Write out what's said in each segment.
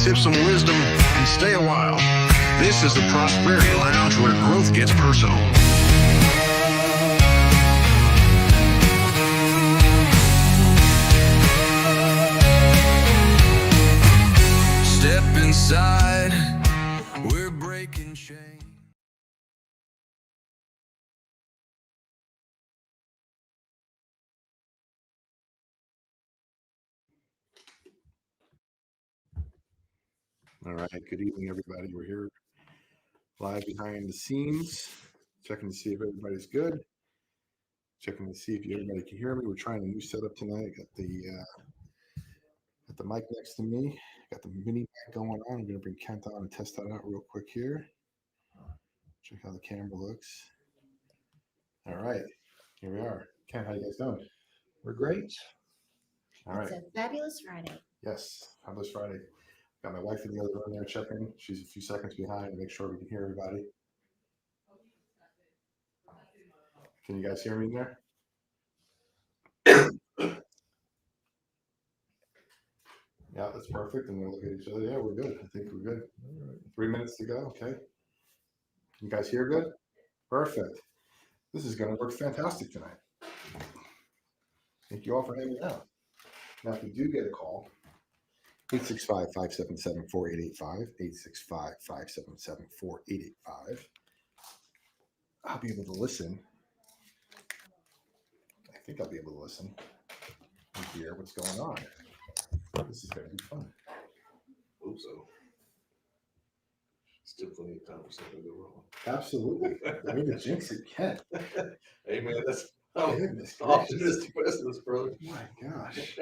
sip some wisdom, and stay a while. This is the Prosperity Lounge, where growth gets personal. Step inside, we're breaking chains. All right, good evening, everybody. We're here live behind the scenes, checking to see if everybody's good, checking to see if everybody can hear me. We're trying a new setup tonight. Got the mic next to me, got the mini mic going on. I'm going to bring Kent on and test that out real quick here. Check how the camera looks. All right, here we are. Kent, how you guys doing? We're great. All right. It's a fabulous Friday. Yes, fabulous Friday. Got my wife in the other room there checking. She's a few seconds behind to make sure we can hear everybody. Can you guys hear me in there? Yeah, that's perfect. And we'll look at each other. Yeah, we're good. I think we're good. All right. 3 minutes to go. Okay. Can you guys hear good? Perfect. This is going to work fantastic tonight. Thank you all for hanging out. Now, if you do get a call, 865-577-4885, 865-577-4885. I'll be able to listen. I think I'll be able to listen and hear what's going on. This is going to be fun. Hope so. Still plenty of time for something to go wrong. Absolutely. I mean, the jinx it can. Hey man, that's Goodness optimistic business, bro. My gosh.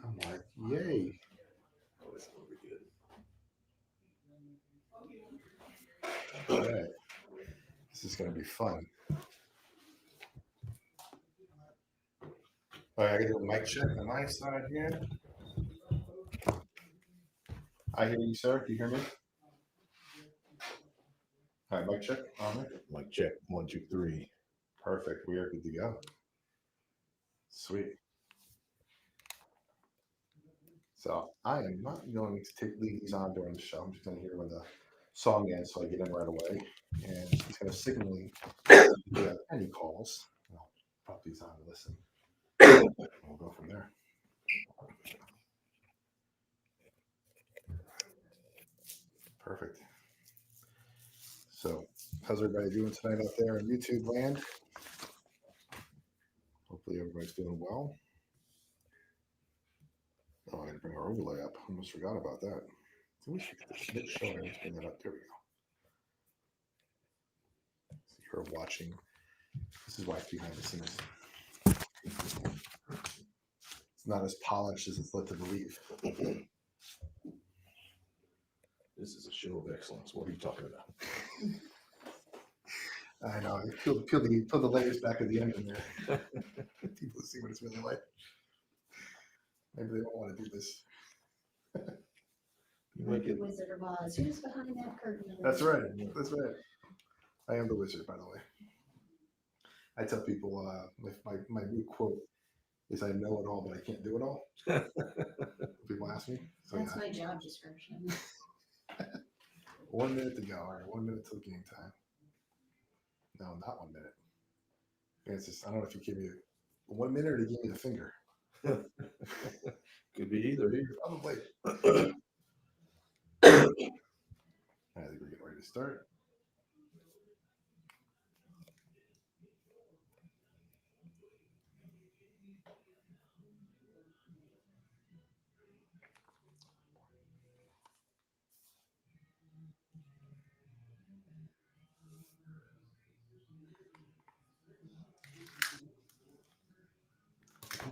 I'm like, yay. Oh, it's gonna be good. All right. This is going to be fun. All right, I got to do a mic check on my side here. I hear you, sir. Do you hear me? All right, mic check on it. Mic check. 1, 2, 3. Perfect. We are good to go. Sweet. So I am not going to leave these on during the show. I'm just going to hear when the song ends, so I get in right away. And he's going to signal me if we have any calls. I'll pop these on and listen. We'll go from there. Perfect. So, how's everybody doing tonight out there in YouTube land? Hopefully, everybody's doing well. Oh, I got to bring our overlay up. I almost forgot about that. So we should get the Schmidt show. Let's bring that up. There we go. So you're watching. This is why it's behind the scenes. It's not as polished as it's led to believe. This is a show of excellence. What are you talking about? I know. Peel the layers back at the end in there. People see what it's really like. Maybe they don't want to do this. You might get Wizard of Oz. Who's behind that curtain? That's right. That's right. I am the wizard, by the way. I tell people my new quote is I know it all, but I can't do it all. People ask me. So That's my job description. 1 minute to go. All right, 1 minute till game time. No, not 1 minute. It's just, I don't know if you give me 1 minute or to give me the finger. could be either. Probably. I think we're getting ready to start.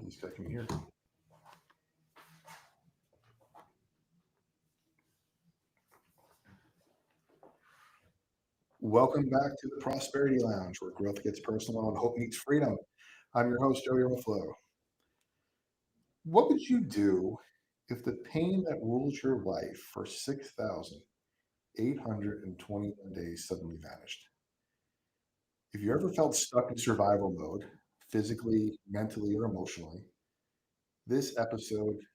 These guys can hear. Welcome back to the Prosperity Lounge, where growth gets personal and hope meets freedom. I'm your host, Joey Ruffalo. What would you do if the pain that rules your life for 6,821 days suddenly vanished? If you ever felt stuck in survival mode, physically, mentally, or emotionally, this episode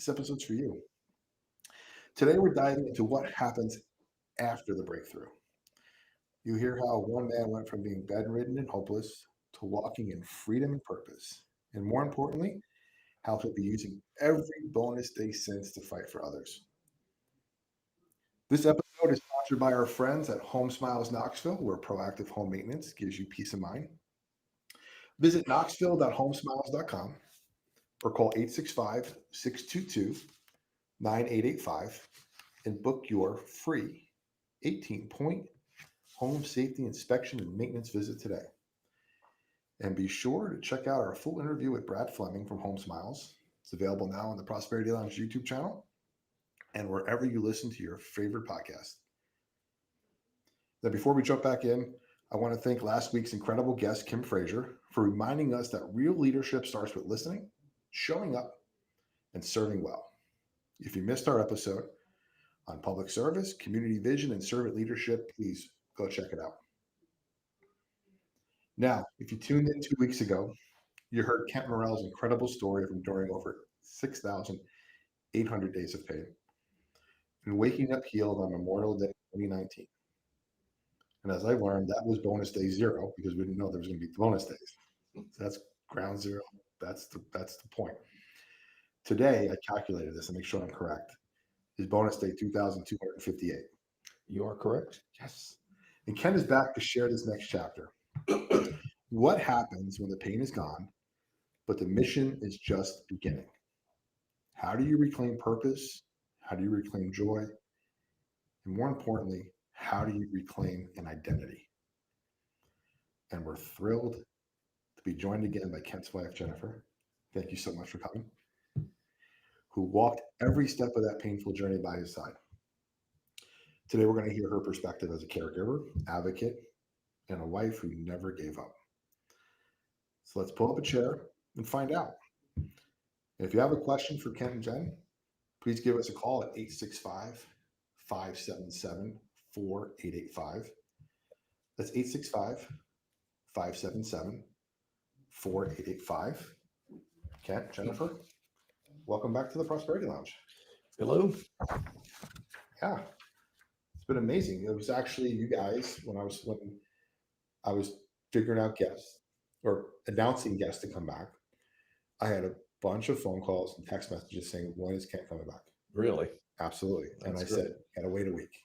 this episode's for you. Today, we're diving into what happens after the breakthrough. You hear how one man went from being bedridden and hopeless to walking in freedom and purpose. And more importantly, how he'll be using every bonus day since to fight for others. This episode is sponsored by our friends at Home Smiles Knoxville, where proactive home maintenance gives you peace of mind. Visit knoxville.homesmiles.com or call 865-622-9885 and book your free 18-point home safety inspection and maintenance visit today. And be sure to check out our full interview with Brad Fleming from Home Smiles. It's available now on the Prosperity Lounge YouTube channel and wherever you listen to your favorite podcast. Now, before we jump back in, I want to thank last week's incredible guest, Kim Frazier, for reminding us that real leadership starts with listening, showing up, and serving well. If you missed our episode on public service, community vision, and servant leadership, please go check it out. Now, if you tuned in 2 weeks ago, you heard Kent Morrell's incredible story of enduring over 6,800 days of pain and waking up healed on Memorial Day 2019. And as I learned, that was bonus day 0 because we didn't know there was going to be bonus days. So that's ground zero. That's the point. Today, I calculated this and make sure I'm correct. Is bonus day 2,258. You are correct. Yes. And Ken is back to share this next chapter. What happens when the pain is gone, but the mission is just beginning? How do you reclaim purpose? How do you reclaim joy? And more importantly, how do you reclaim an identity? And we're thrilled to be joined again by Kent's wife, Jennifer. Thank you so much for coming. Who walked every step of that painful journey by his side. Today, we're going to hear her perspective as a caregiver, advocate, and a wife who never gave up. So let's pull up a chair and find out. If you have a question for Ken and Jen, please give us a call at 865-577-4885. That's 865-577-4885. Kent, Jennifer, welcome back to the Prosperity Lounge. Hello. Yeah, it's been amazing. It was actually you guys when I was figuring out guests or announcing guests to come back. I had a bunch of phone calls and text messages saying, "When is Kent coming back?" Really? Absolutely. And I That's said, "Gotta wait a week.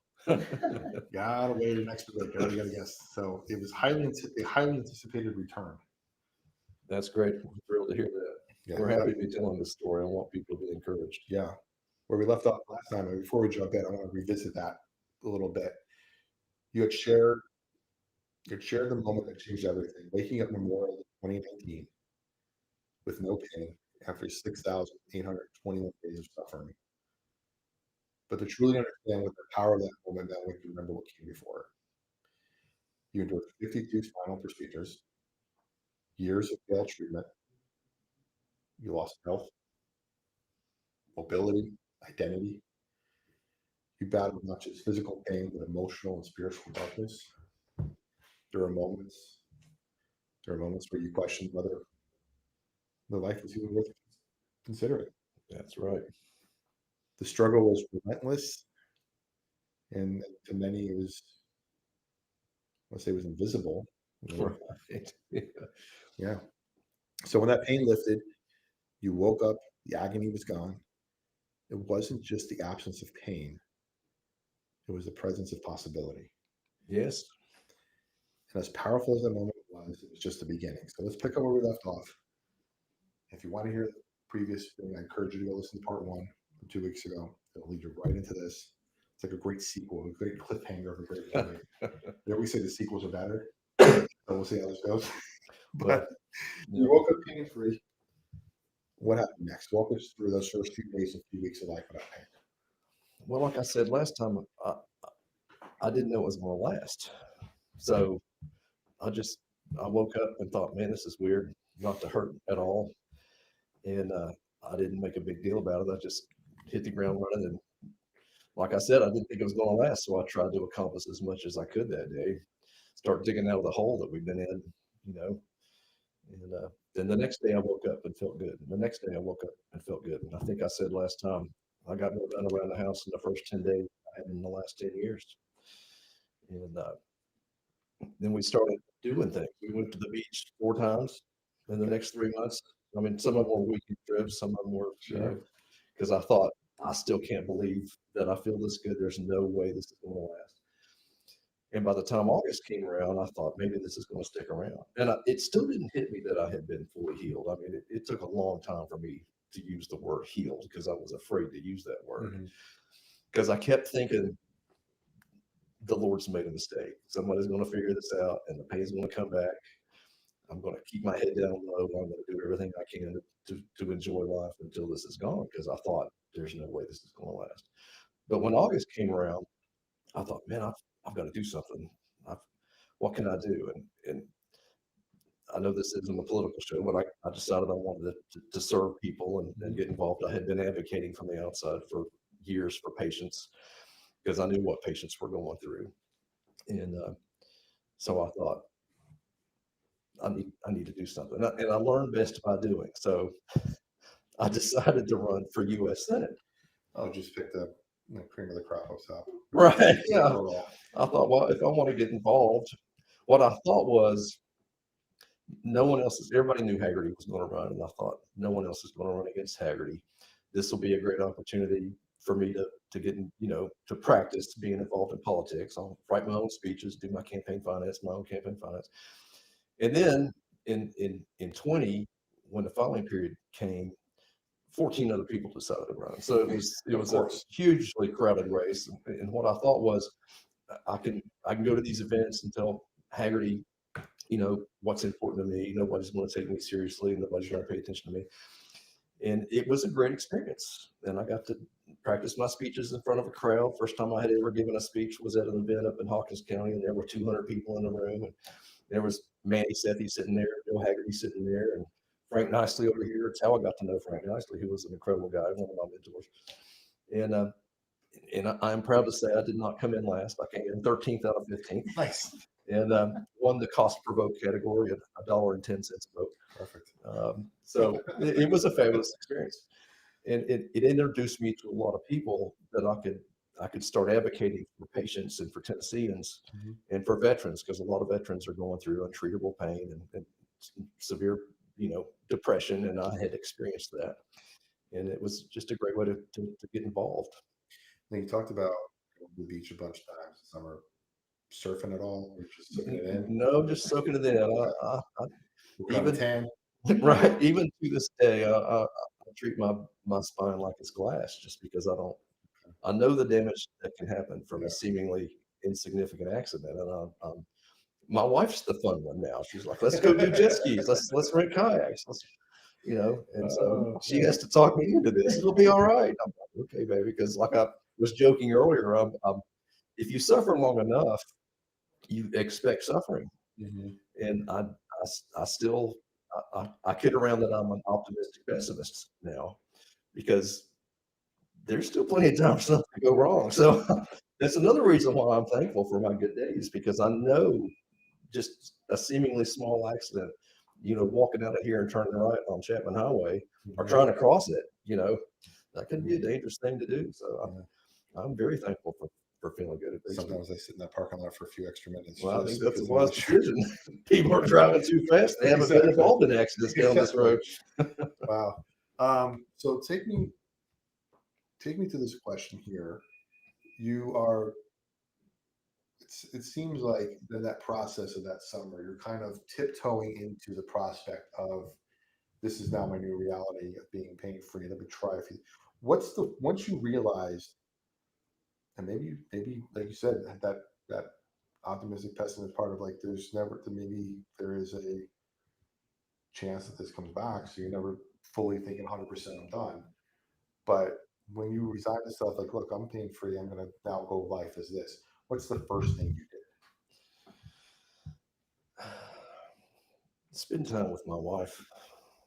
Gotta wait an extra week. Gotta get a guest." So it was a highly anticipated return. That's great. We're thrilled to hear that. Yeah, We're happy to be telling this story. I want people to be encouraged. yeah. Where we left off last time, and before we jump in, I want to revisit that a little bit. You had shared the moment that changed everything, waking up Memorial Day 2019 with no pain after 6,821 days of suffering. But to truly understand what the power of that moment meant, we can remember what came before it. You endured 52 spinal procedures, years of failed treatment. You lost health, mobility, identity. You battled not just physical pain, but emotional and spiritual darkness. There were moments where you questioned whether the life was even worth considering. That's right. The struggle was relentless, and to many it was, let's say, it was invisible. Right. Yeah. So when that pain lifted, you woke up, the agony was gone. It wasn't just the absence of pain, it was the presence of possibility. Yes. And as powerful as that moment was, it was just the beginning. So let's pick up where we left off. If you want to hear the previous thing, I encourage you to go listen to part 1 from 2 weeks ago. It'll lead you right into this. It's like a great sequel, a great cliffhanger of a great movie. They always say the sequels are better. So we'll see how this goes. But you woke up pain free. What happened next? Walk us through those first few days and few weeks of life without pain. Well, like I said last time, I didn't know it was going to last. So I woke up and thought, man, this is weird, not to hurt at all. And I didn't make a big deal about it. I just hit the ground running. And like I said, I didn't think it was going to last. So I tried to accomplish as much as I could that day. Start digging out of the hole that we've been in, And then the next day I woke up and felt good. And the next day I woke up and felt good. And I think I said last time I got more done around the house in the first 10 days I had in the last 10 years. And then we started doing things. We went to the beach 4 times in the next 3 months. I mean, some of them were weekend trips, some of them were, because I thought, I still can't believe that I feel this good. There's no way this is going to last. And by the time August came around, I thought maybe this is going to stick around. And it still didn't hit me that I had been fully healed. I mean, it took a long time for me to use the word healed because I was afraid to use that word. Because I kept thinking, the Lord's made a mistake. Somebody's going to figure this out and the pain's going to come back. I'm going to keep my head down low. I'm going to do everything I can to enjoy life until this is gone because I thought there's no way this is going to last. But when August came around, I thought, man, I've got to do something. What can I do? And I know this isn't a political show, but I decided I wanted to serve people and get involved. I had been advocating from the outside for years for patients because I knew what patients were going through. And so I thought, I need to do something. And I learned best by doing. So I decided to run for U.S. Senate. Oh, just pick the cream of the crop up top. Right. Yeah. I thought, well, if I want to get involved, what I thought was no one else everybody knew Haggerty was going to run. And I thought no one else is going to run against Haggerty. This will be a great opportunity for me to get, to practice being involved in politics. I'll write my own speeches, do my campaign finance, my own campaign finance. And then in 20, when the following period came, 14 other people decided to run. So it was a hugely crowded race. And what I thought was, I can go to these events and tell Haggerty, what's important to me. Nobody's going to take me seriously. Nobody's going to pay attention to me. And it was a great experience. And I got to practice my speeches in front of a crowd. First time I had ever given a speech was at an event up in Hawkins County, and there were 200 people in the room. And there was Manny Sethi sitting there, Bill Haggerty sitting there, and Frank Nicely over here. It's how I got to know Frank Nicely, who was an incredible guy, one of my mentors. And I'm proud to say I did not come in last. I came in 13th out of 15th. Nice. And won the cost per vote category at $1.10 a vote. Perfect. So it was a fabulous experience. And it introduced me to a lot of people that I could start advocating for patients and for Tennesseans and for veterans, because a lot of veterans are going through untreatable pain and severe, depression. And I had experienced that. And it was just a great way to get involved. Now you talked about the beach a bunch of times this summer. Surfing at all, or just soaking it in? No, just soaking it in. Right. Even to this day, I treat my spine like it's glass, just because I know the damage that can happen from a seemingly insignificant accident. And my wife's the fun one now. She's like, let's go do jet skis. Let's rent kayaks. And so she has to talk me into this. It'll be all right. I'm like, okay, baby. Because like I was joking earlier, if you suffer long enough, you expect suffering. And I still kid around that I'm an optimistic pessimist now, because there's still plenty of time for something to go wrong. So that's another reason why I'm thankful for my good days, because I know just a seemingly small accident, walking out of here and turning right on Chapman Highway or trying to cross it, that can be a dangerous thing to do. So I'm very thankful for feeling good. Sometimes they sit in that parking lot for a few extra minutes. Well, I think that's a wise decision. People are driving too fast. They haven't been involved in accidents down this road. Wow. So take me to this question here. It seems like in that process of that summer, you're kind of tiptoeing into the prospect of, this is now my new reality of being pain free. Let me try a few. Once you realized, and maybe like you said, that optimistic pessimist part of like, maybe there is a chance that this comes back, so you're never fully thinking 100% I'm done. But when you resign to stuff like, look, I'm pain free, I'm gonna now go life as this, what's the first thing you did? Spend time with my wife,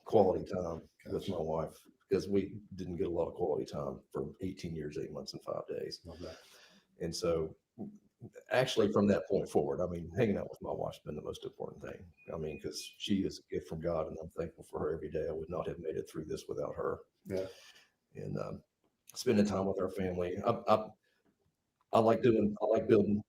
quality time with my wife, because we didn't get a lot of quality time for 18 years, 8 months, and 5 days. Love that. And so actually from that point forward, I mean, hanging out with my wife's been the most important thing. I mean, because she is a gift from God, and I'm thankful for her every day. I would not have made it through this without her. Yeah. And spending time with our family. I like building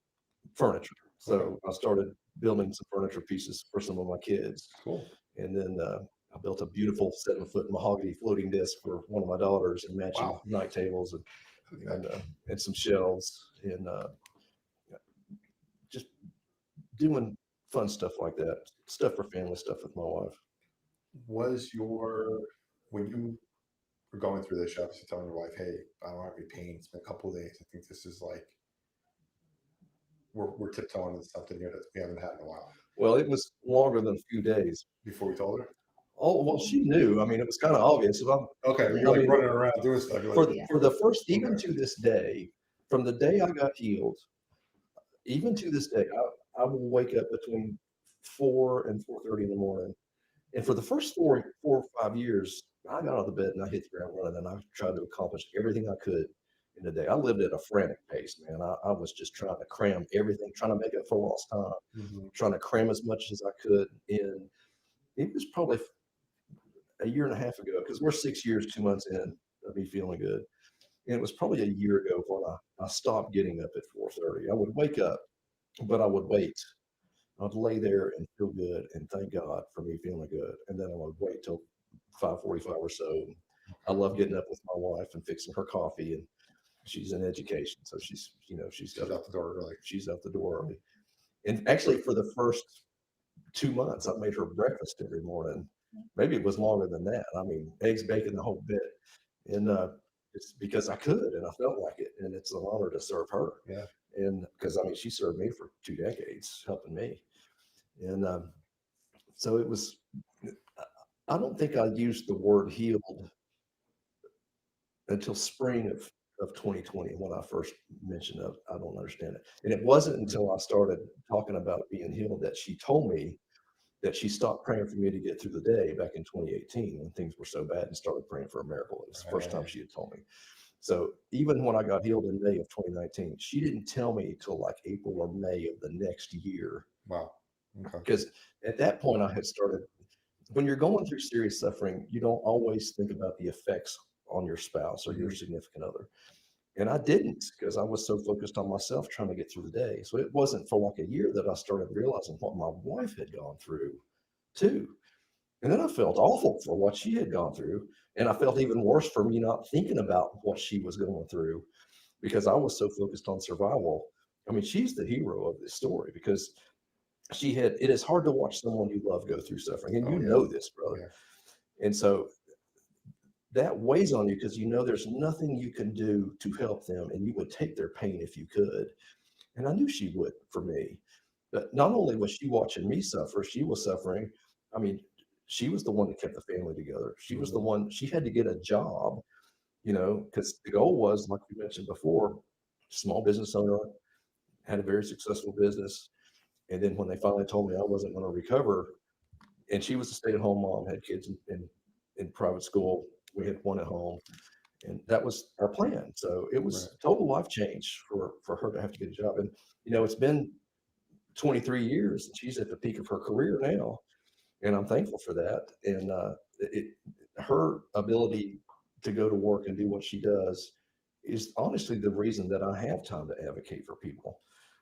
furniture. So I started building some furniture pieces for some of my kids. Cool. And then I built a beautiful 7-foot mahogany floating disc for one of my daughters, and matching Wow. night tables Yeah. and some shelves, and just doing fun stuff like that, stuff for family, stuff with my wife. Was when you were going through this, you obviously telling your wife, "Hey, I don't have any pain. It's been a couple of days. I think this is like we're tiptoeing into something here that we haven't had in a while." Well, it was longer than a few days. Before we told her. Oh, well, she knew. I mean, it was kind of obvious. If I'm, Okay, I you're like mean, running around doing stuff. You're for like, for the first, even Okay. to this day, from the day I got healed, even to this day, I will wake up between 4 and 4:30 in the morning. And for the first 4 or 5 years, I got out of the bed and I hit the ground running, and I tried to accomplish everything I could in a day. I lived at a frantic pace, man. I was just trying to cram everything, trying to make up for lost time, Mhm. trying to cram as much as I could in. It was probably a year and a half ago, because we're 6 years, 2 months in of me feeling good. And it was probably a year ago when I stopped getting up at 4:30. I would wake up, but I would wait. I'd lay there and feel good and thank God for me feeling good. And then I would wait till 5:45 or so. I love getting up with my wife and fixing her coffee, and she's in education. So she's She's out the door early. she's out the door early. And actually for the first 2 months, I made her breakfast every morning. Maybe it was longer than that. I mean, eggs, bacon, the whole bit. And it's because I could and I felt like it. And it's an honor to serve her. Yeah. And because I mean, she served me for 2 decades, helping me. And so it was, I don't think I used the word healed until spring of 2020 when I first mentioned it. I don't understand it. And it wasn't until I started talking about being healed that she told me that she stopped praying for me to get through the day back in 2018 when things were so bad, and started praying for a miracle. It was the first time she had told me. So even when I got healed in May of 2019, she didn't tell me till like April or May of the next year. Wow. Okay. Because at that point I had started, when you're going through serious suffering, you don't always think about the effects on your spouse or your significant other. And I didn't, because I was so focused on myself trying to get through the day. So it wasn't for like a year that I started realizing what my wife had gone through too. And then I felt awful for what she had gone through. And I felt even worse for me not thinking about what she was going through, because I was so focused on survival. I mean, she's the hero of this story, because it is hard to watch someone you love go through suffering. And Oh, you yeah. know this, brother. Yeah. And so that weighs on you, because you know there's nothing you can do to help them, and you would take their pain if you could. And I knew she would for me. But not only was she watching me suffer, she was suffering. I mean, she was the one that kept the family together. She was the one, she had to get a job, because the goal was, like we mentioned before, small business owner, had a very successful business. And then when they finally told me I wasn't going to recover, and she was a stay-at-home mom, had kids in private school. We had one at home, and that was our plan. So it was Right. total life change for her to have to get a job. And it's been 23 years, and she's at the peak of her career now, and I'm thankful for that. And her ability to go to work and do what she does is honestly the reason that I have time to advocate for people,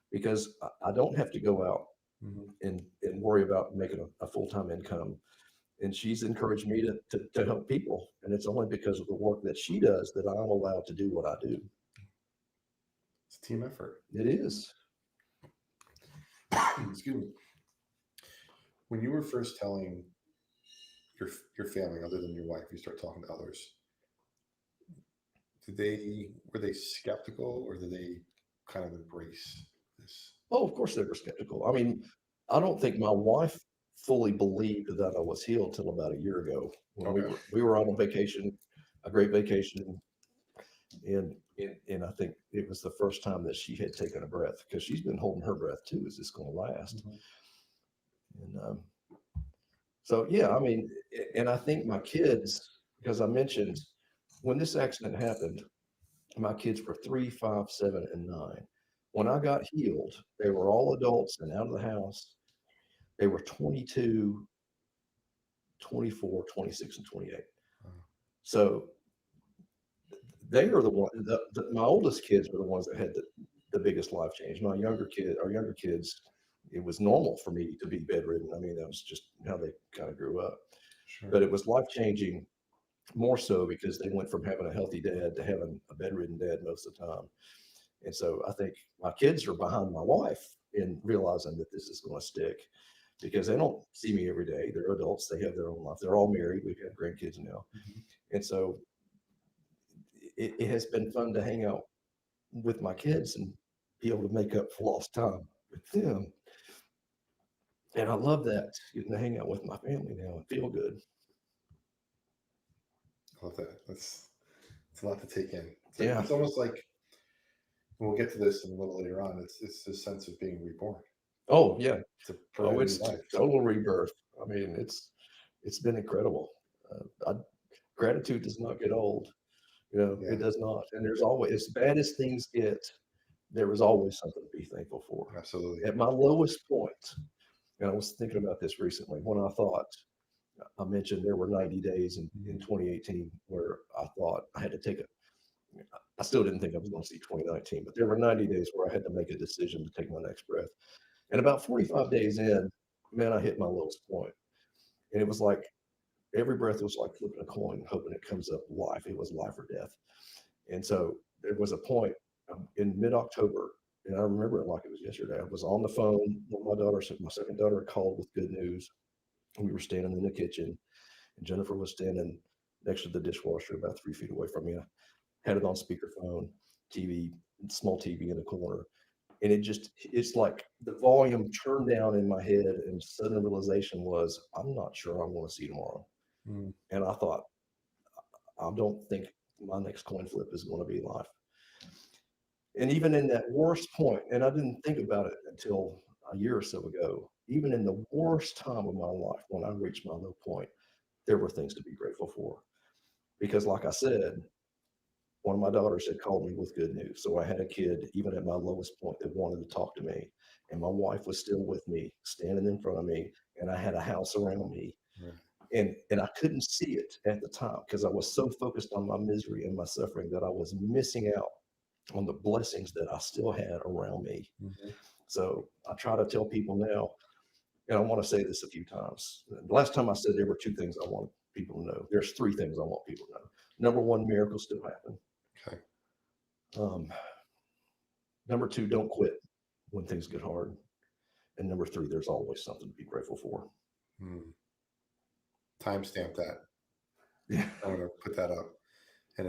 because I don't have to go out Mhm. and worry about making a full-time income. And she's encouraged me to help people. And it's only because of the work that she does that I'm allowed to do what I do. It's a team effort. It is. Excuse me. When you were first telling your family, other than your wife, you start talking to others, were they skeptical, or did they kind of embrace this? Oh, of course they were skeptical. I mean, I don't think my wife fully believed that I was healed till about a year ago, when Okay. we were on a vacation, a great vacation. And I think it was the first time that she had taken a breath, because she's been holding her breath too. Is this going to last? Mhm. And so, yeah, I mean, and I think my kids, because I mentioned when this accident happened, my kids were 3, 5, 7, and 9. When I got healed, they were all adults and out of the house. They were 22, 24, 26, and 28. Wow. So they are the one. My oldest kids were the ones that had the biggest life change. Our younger kids, it was normal for me to be bedridden. I mean, that was just how they kind of grew up. Sure. But it was life changing more so because they went from having a healthy dad to having a bedridden dad most of the time. And so I think my kids are behind my wife in realizing that this is going to stick because they don't see me every day. They're adults. They have their own life. They're all married. We've got grandkids now. Mhm. And so it has been fun to hang out with my kids and be able to make up for lost time with them. And I love that, getting to hang out with my family now and feel good. I love that. That's it's a lot to take in. Yeah. It's almost like, and we'll get to this in a little later on. It's this sense of being reborn. Oh yeah. It's a Oh, brand it's new life. total rebirth. I mean, it's been incredible. Gratitude does not get old. Yeah. It does not. And there's always, as bad as things get, there is always something to be thankful for. Absolutely. At my lowest point, and I was thinking about this recently, when I mentioned there were 90 days in 2018 where I thought I had to I still didn't think I was going to see 2019, but there were 90 days where I had to make a decision to take my next breath. And about 45 days in, man, I hit my lowest point. And it was like every breath was like flipping a coin, hoping it comes up life. It was life or death. And so there was a point in mid-October, and I remember it like it was yesterday. I was on the phone with my second daughter called with good news. We were standing in the kitchen, and Jennifer was standing next to the dishwasher about 3 feet away from me. I had it on speakerphone, TV, small TV in the corner. And it's like the volume turned down in my head, and sudden realization was, I'm not sure I'm going to see tomorrow. Mm. And I thought, I don't think my next coin flip is going to be life. And even in that worst point, and I didn't think about it until a year or so ago, even in the worst time of my life, when I reached my low point, there were things to be grateful for. Because, like I said, one of my daughters had called me with good news. So I had a kid, even at my lowest point, that wanted to talk to me. And my wife was still with me, standing in front of me, and I had a house around me. Right. And I couldn't see it at the time because I was so focused on my misery and my suffering that I was missing out on the blessings that I still had around me. Mhm. So I try to tell people now, and I want to say this a few times. The last time I said there were two things I want people to know. There's three things I want people to know. Number one, miracles still happen. Okay. Number two, don't quit when things get hard. And number three, there's always something to be grateful for. Mm. Timestamp that. Yeah. I'm gonna put that up. And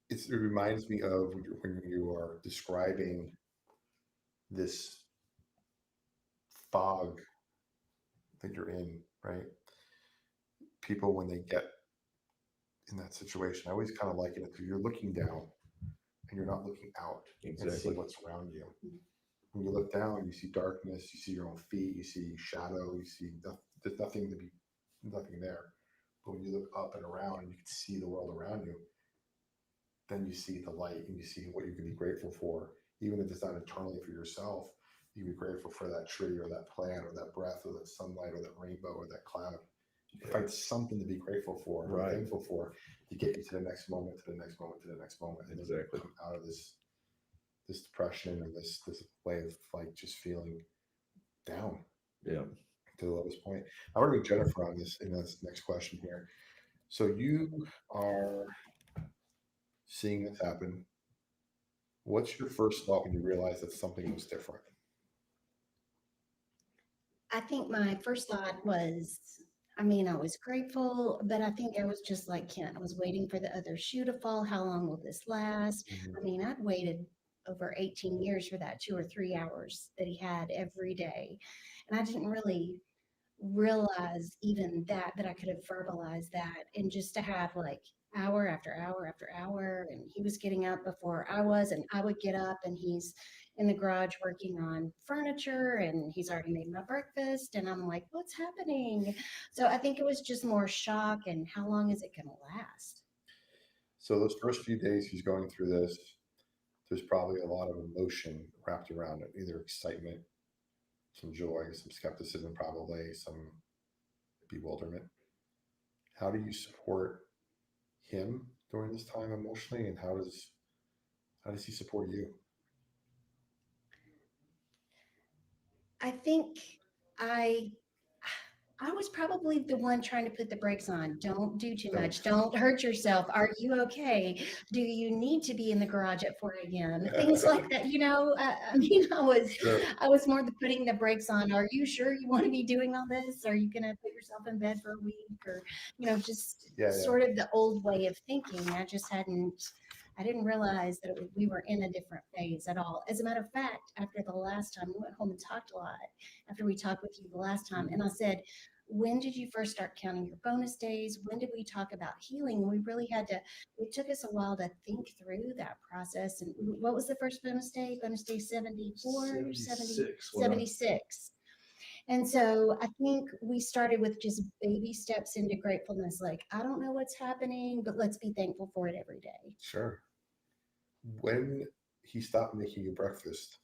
it reminds me of when you are describing this fog that you're in, right? People, when they get in that situation, I always kind of liken it to you're looking down and you're not looking out and Exactly. seeing what's around you. When you look down, you see darkness, you see your own feet, you see shadow, you see there's nothing there. But when you look up and around, you can see the world around you. Then you see the light and you see what you can be grateful for, even if it's not internally for yourself. You can be grateful for that tree or that plant or that breath or that sunlight or that rainbow or that cloud. You find something to be grateful for, or Right. thankful for, to get you to the next moment, to the next moment, to the next moment, and then Exactly. come out of this depression or this way of like just feeling down Yeah. to the lowest point. I want to bring Jennifer on this in this next question here. So you are seeing this happen. What's your first thought when you realize that something was different? I think my first thought was, I mean, I was grateful, but I think I was just like Ken. I was waiting for the other shoe to fall. How long will this last? I mean, I'd waited over 18 years for that 2 or 3 hours that he had every day. And I didn't really realize even that I could have verbalized that, and just to have like hour after hour after hour, and he was getting up before I was, and I would get up and he's in the garage working on furniture and he's already made my breakfast and I'm like, what's happening? So I think it was just more shock and how long is it going to last? So those first few days he's going through this, there's probably a lot of emotion wrapped around it, either excitement, some joy, some skepticism, probably some bewilderment. How do you support him during this time emotionally, and how does he support you? I think I I was probably the one trying to put the brakes on. Don't do too much. Don't hurt yourself. Are you okay? Do you need to be in the garage at 4 a.m.? Things like that. I mean, Sure. I was more the putting the brakes on. Are you sure you want to be doing all this? Are you going to put yourself in bed for a week? Or, just Yeah, sort of the old way of thinking. I didn't realize that we were in a different phase at all. As a matter of fact, after the last time, we went home and talked a lot after we talked with you the last time. And I said, when did you first start counting your bonus days? When did we talk about healing? And we really it took us a while to think through that process. And what was the first bonus day? Bonus day 74, 76. 76. And so I think we started with just baby steps into gratefulness. Like, I don't know what's happening, but let's be thankful for it every day. Sure. When he stopped making you breakfast,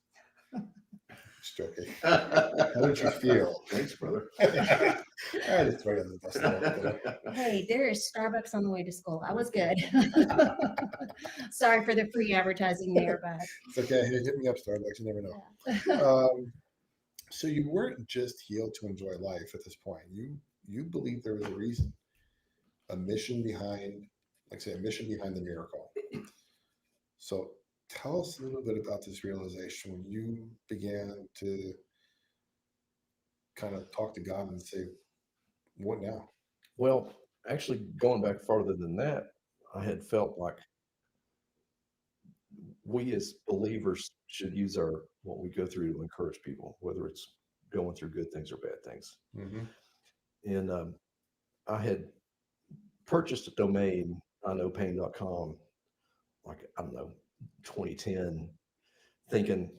just joking. How did you feel? Thanks, brother. I just throw you under the bus there. Hey, there is Starbucks on the way to school. I was good. Sorry for the free advertising there, but It's okay. Hey, hit me up, Starbucks. You never know. yeah. So you weren't just healed to enjoy life at this point. You believe there was a reason, a mission behind, a mission behind the miracle. So tell us a little bit about this realization when you began to kind of talk to God and say, "What now?" Well, actually, going back farther than that, I had felt like we as believers should use what we go through to encourage people, whether it's going through good things or bad things. Mm-hmm. And I had purchased a domain, iknowpain.com, like, I don't know, 2010, thinking,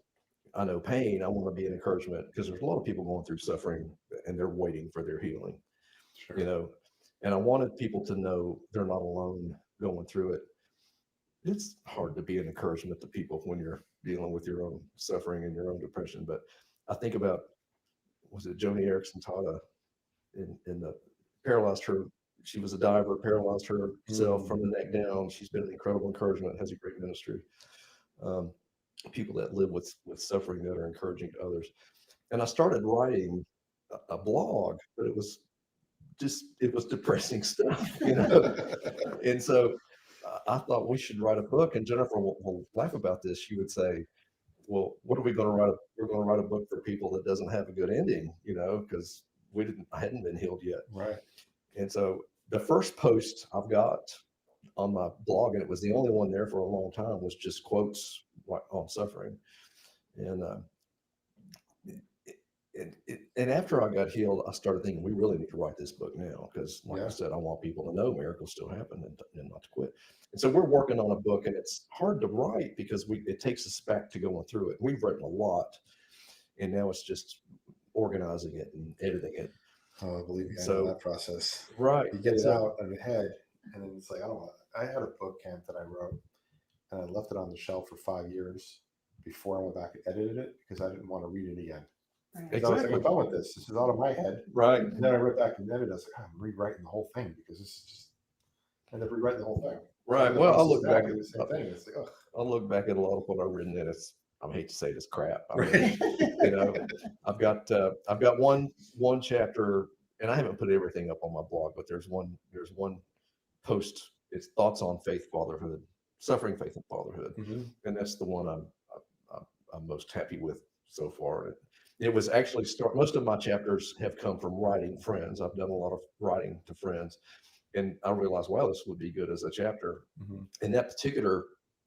I know pain, I want to be an encouragement, because there's a lot of people going through suffering and they're waiting for their healing, Sure. and I wanted people to know they're not alone going through it. It's hard to be an encouragement to people when you're dealing with your own suffering and your own depression. But I think about, was it Joni Erickson Tada in the paralyzed her? She was a diver, paralyzed herself from the neck down. She's been an incredible encouragement, has a great ministry. People that live with suffering that are encouraging to others. And I started writing a blog, but it was depressing stuff, And so I thought we should write a book, and Jennifer will laugh about this. She would say, well, what are we going to write? We're going to write a book for people that doesn't have a good ending, because I hadn't been healed yet. Right. And so the first post I've got on my blog, and it was the only one there for a long time, was just quotes on suffering. And after I got healed, I started thinking, we really need to write this book now, because like I said, I want people to know miracles still happen and not to quit. And so we're working on a book, and it's hard to write because it takes us back to going through it. We've written a lot, and now it's just organizing it and editing it. Oh, believe me, I know that process. Right. You get it out of your head, and then it's like, I had a book camp that I wrote, and I left it on the shelf for 5 years before I went back and edited it, because I didn't want to read it again. Exactly. I was like, I'm done with this. This is out of my head. Right. And then I went back and edited it. I was like, I'm rewriting the whole thing, because this is just, I ended up rewriting the whole thing. Right. Well, I look back at the same thing. It's like, I look back at a lot of what I've written, and I hate to say it's crap. I mean, I've got one chapter, and I haven't put everything up on my blog, but there's one post. It's thoughts on faith, fatherhood, suffering, faith, and fatherhood, and that's the one I'm most happy with so far. It was actually most of my chapters have come from writing friends. I've done a lot of writing to friends, and I realized, wow, this would be good as a chapter. And that particular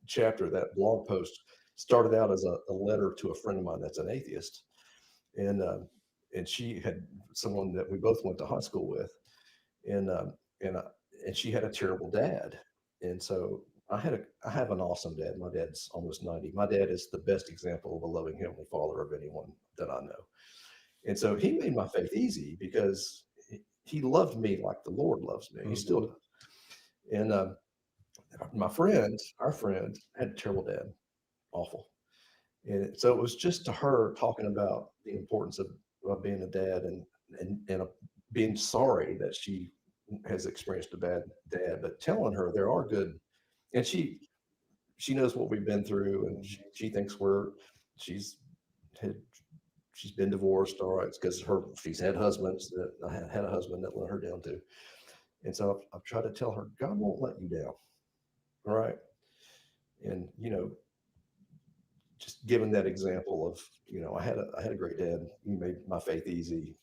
chapter, that blog post, started out as a letter to a friend of mine that's an atheist, and she had someone that we both went to high school with, and she had a terrible dad, and so I have an awesome dad. My dad's almost 90. My dad is the best example of a loving Heavenly Father of anyone that I know. And so he made my faith easy, because he loved me like the Lord loves me. He still does. And our friend had a terrible dad, awful. And so it was just to her talking about the importance of being a dad and being sorry that she has experienced a bad dad, but telling her there are good, and she knows what we've been through, and she thinks she's had she's been divorced. All right, it's because she's had husbands that I had a husband that let her down too, and so I've tried to tell her God won't let you down. All right, and just given that example of I had a great dad. He made my faith easy,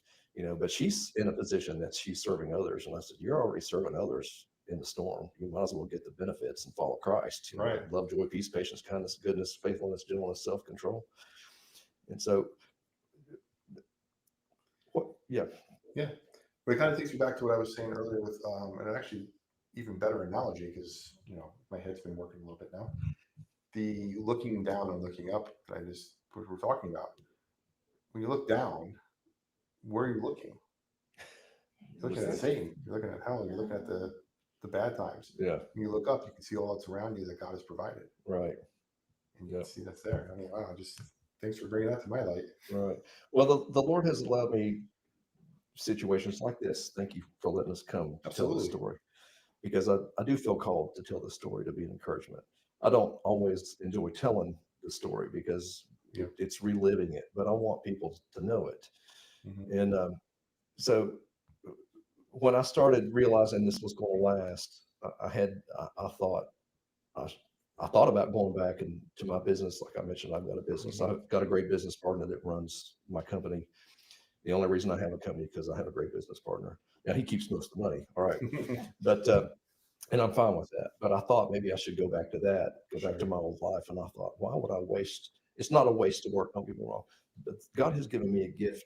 but she's in a position that she's serving others, and I said you're already serving others in the storm. You might as well get the benefits and follow Christ. Right. Love, joy, peace, patience, kindness, goodness, faithfulness, gentleness, self-control. And so, what? Yeah. Yeah. But it kind of takes me back to what I was saying earlier with, and actually even better analogy because, my head's been working a little bit now. The looking down and looking up that what we're talking about. When you look down, where are you looking? You're looking at Satan. You're looking at hell. You're looking at the bad times. Yeah. When you look up, you can see all that's around you that God has provided. Right. And you can see that's there. I mean, wow, thanks for bringing that to my light. Right. Well, the Lord has allowed me situations like this. Thank you for letting us come to tell the Absolutely. story, because I do feel called to tell the story to be an encouragement. I don't always enjoy telling the story because Yeah. it's reliving it, but I want people to know it. Mhm. And so when I started realizing this was going to last, I thought I thought about going back into my business. Like I mentioned, I've got a business. Mhm. I've got a great business partner that runs my company. The only reason I have a company because I have a great business partner. Now he keeps most of the money. All right, but and I'm fine with that. But I thought maybe I should go back to that, go back to my old life. And I thought, why would I waste? It's not a waste of work. Don't get me wrong, but God has given me a gift.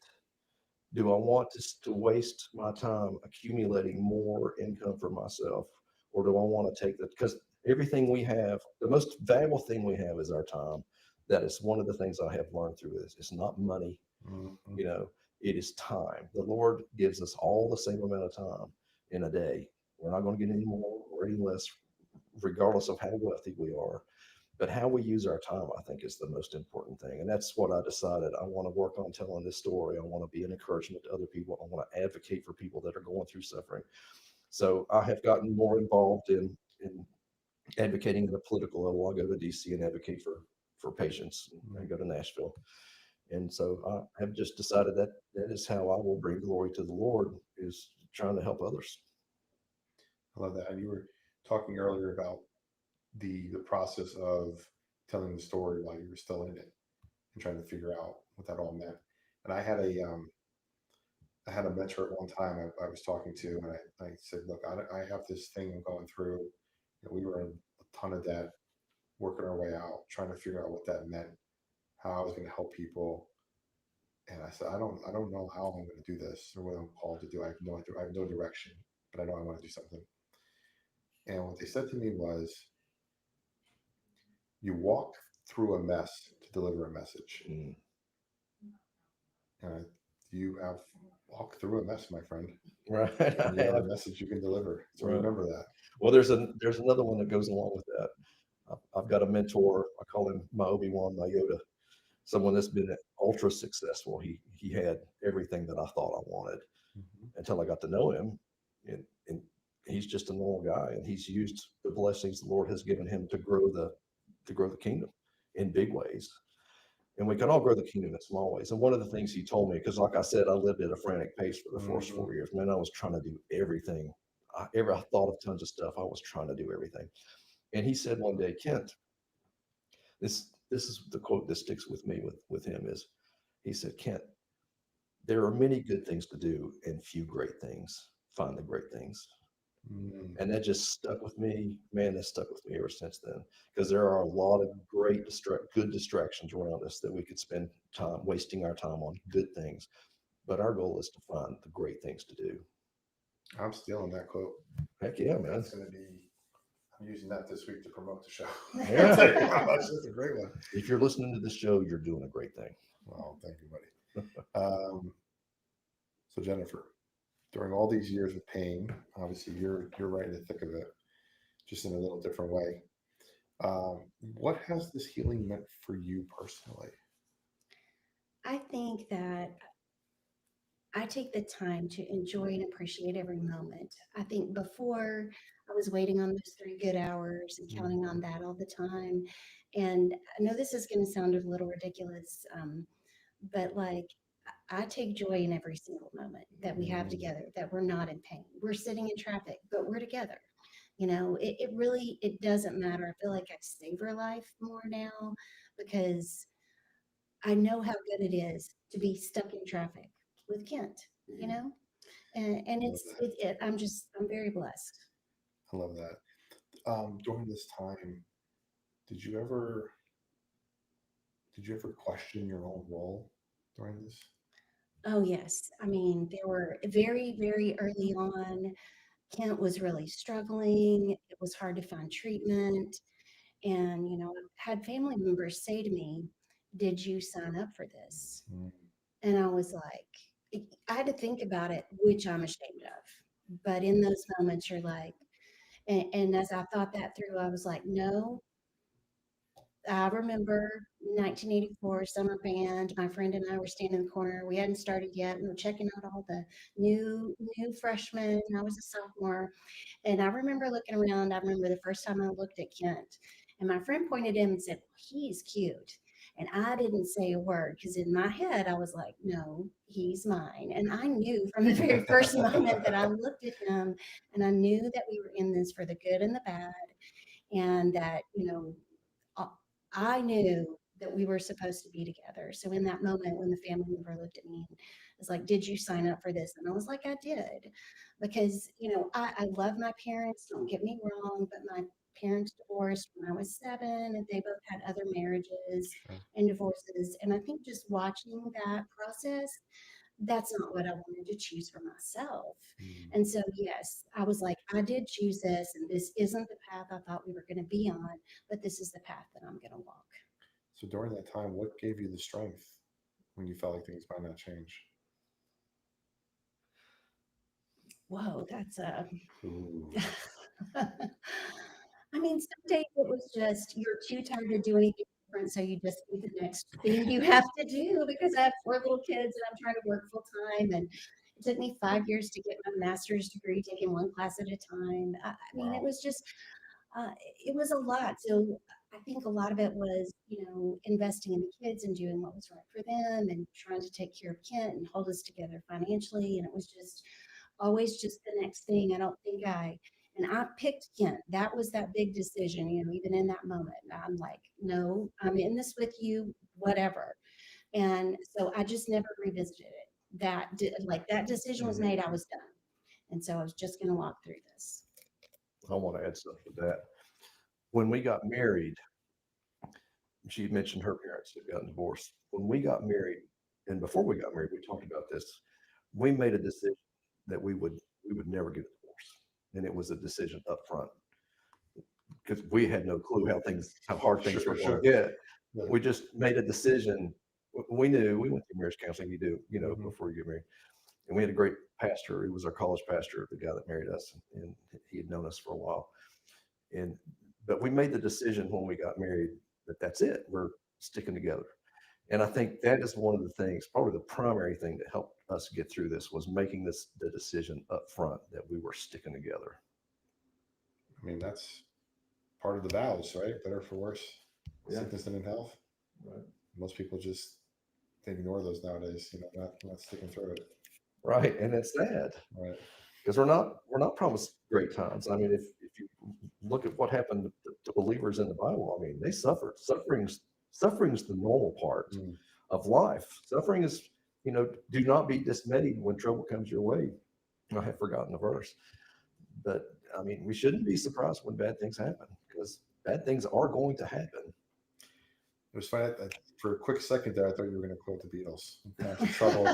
Do I want to waste my time accumulating more income for myself, or do I want to take that? Because everything we have, the most valuable thing we have is our time. That is one of the things I have learned through this. It's not money, Mhm. it is time. The Lord gives us all the same amount of time in a day. We're not going to get any more or any less, regardless of how wealthy we are. But how we use our time, I think, is the most important thing. And that's what I decided. I want to work on telling this story. I want to be an encouragement to other people. I want to advocate for people that are going through suffering. So I have gotten more involved in advocating at a political level. I go to DC and advocate for patients. I go to Nashville. And so I have just decided that that is how I will bring glory to the Lord, is trying to help others. I love that. And you were talking earlier about the process of telling the story while you were still in it and trying to figure out what that all meant. And I had a mentor at one time I was talking to, and I said, look, I have this thing I'm going through. We were in a ton of debt, working our way out, trying to figure out what that meant, how I was going to help people. And I said, I don't know how I'm going to do this or what I'm called to do. I have no direction, but I know I want to do something. And what they said to me was, you walk through a mess to deliver a message. Mm. You have walked through a mess, my friend. Right. And you have a message you can deliver. So Right. remember that. Well, there's another one that goes along with that. I've got a mentor. I call him my Obi-Wan, my Yoda. Someone that's been ultra successful. He had everything that I thought I wanted until I got to know him, and he's just a normal guy, and he's used the blessings the Lord has given him to grow the kingdom in big ways. And we can all grow the kingdom in small ways. And one of the things he told me, because like I said, I lived at a frantic pace for the first 4 years. Man, I was trying to do everything. I thought of tons of stuff. I was trying to do everything. And he said one day, Kent, this is the quote that sticks with me with him is, he said, Kent, there are many good things to do and few great things. Find the great things. And that just stuck with me. Man, that stuck with me ever since then. Because there are a lot of good distractions around us that we could spend time wasting our time on good things. But our goal is to find the great things to do. I'm stealing that quote. Heck yeah, man. That's going to be, I'm using that this week to promote the show. Yeah. That's a great one. If you're listening to this show, you're doing a great thing. Well, thank you, buddy. So Jennifer, during all these years of pain, obviously you're right in the thick of it, just in a little different way. What has this healing meant for you personally? I think that I take the time to enjoy and appreciate every moment. I think before I was waiting on those 3 good hours and counting on that all the time. And I know this is going to sound a little ridiculous, but like I take joy in every single moment that we have together, that we're not in pain. We're sitting in traffic, but we're together. It really, it doesn't matter. I feel like I savor life more now because I know how good it is to be stuck in traffic with Kent, you know? And I love that. I'm very blessed. I love that. During this time, did you ever did you ever question your own role during this? Oh, yes. I mean, there were very, very early on, Kent was really struggling. It was hard to find treatment. And, I had family members say to me, "Did you sign up for this?" Mm, And I was like, I had to think about it, which I'm ashamed of. But in those moments, you're like, and as I thought that through, I was like, no, I remember 1984 summer band. My friend and I were standing in the corner. We hadn't started yet. We were checking out all the new freshmen. I was a sophomore, and I remember looking around. I remember the first time I looked at Kent, and my friend pointed at him and said, "He's cute." And I didn't say a word because in my head I was like, "No, he's mine." And I knew from the very first moment that I looked at him, and I knew that we were in this for the good and the bad, and that uh, I knew that we were supposed to be together. So in that moment, when the family member looked at me and was like, "Did you sign up for this?" And I was like, "I did," because I love my parents. Don't get me wrong, but my parents divorced when I was 7, and they both had other marriages sure. and divorces. And I think just watching that process, that's not what I wanted to choose for myself. Mm. And so, yes, I was like, I did choose this, and this isn't the path I thought we were going to be on, but this is the path that I'm going to walk. So during that time, what gave you the strength when you felt like things might not change? Whoa, that's a. Ooh. I mean, some days it was just you're too tired to do anything different, so you just do the next thing you have to do because I have 4 little kids and I'm trying to work full time. And it took me 5 years to get my master's degree, taking one class at a time. I mean, Wow. uh, it was a lot. So I think a lot of it was, investing in the kids and doing what was right for them and trying to take care of Kent and hold us together financially. And it was just always just the next thing. And I picked Kent. That was that big decision, even in that moment. I'm like, no, I'm in this with you, whatever. And so I just never revisited it. Like that decision was Mhm. made, I was done. And so I was just going to walk through this. I want to add something to that. When we got married, she had mentioned her parents had gotten divorced. When we got married, and before we got married, we talked about this. We made a decision that we would never get a divorce, and it was a decision up front because we had no clue how hard things Sure, were going sure. to get. Yeah. We just made a decision. We knew we went through marriage counseling. You do, Mhm. before you get married. And we had a great pastor. He was our college pastor, the guy that married us, and he had known us for a while. And but we made the decision when we got married that that's it. We're sticking together. And I think that is one of the things, probably the primary thing that helped us get through this was making the decision up front that we were sticking together. I mean, that's part of the vows, right? Better for worse, Yeah. sickness and in health. Right. Most people just they ignore those nowadays. Not sticking through it. Right. And it's sad Right. because we're not promised great times. I mean, if you look at what happened to believers in the Bible, I mean, they suffered. Suffering's the normal part Mm. of life. Suffering is, do not be dismayed when trouble comes your way. I have forgotten the verse, but I mean, we shouldn't be surprised when bad things happen because bad things are going to happen. It was funny. For a quick second there, I thought you were going to quote the Beatles. "In times of trouble,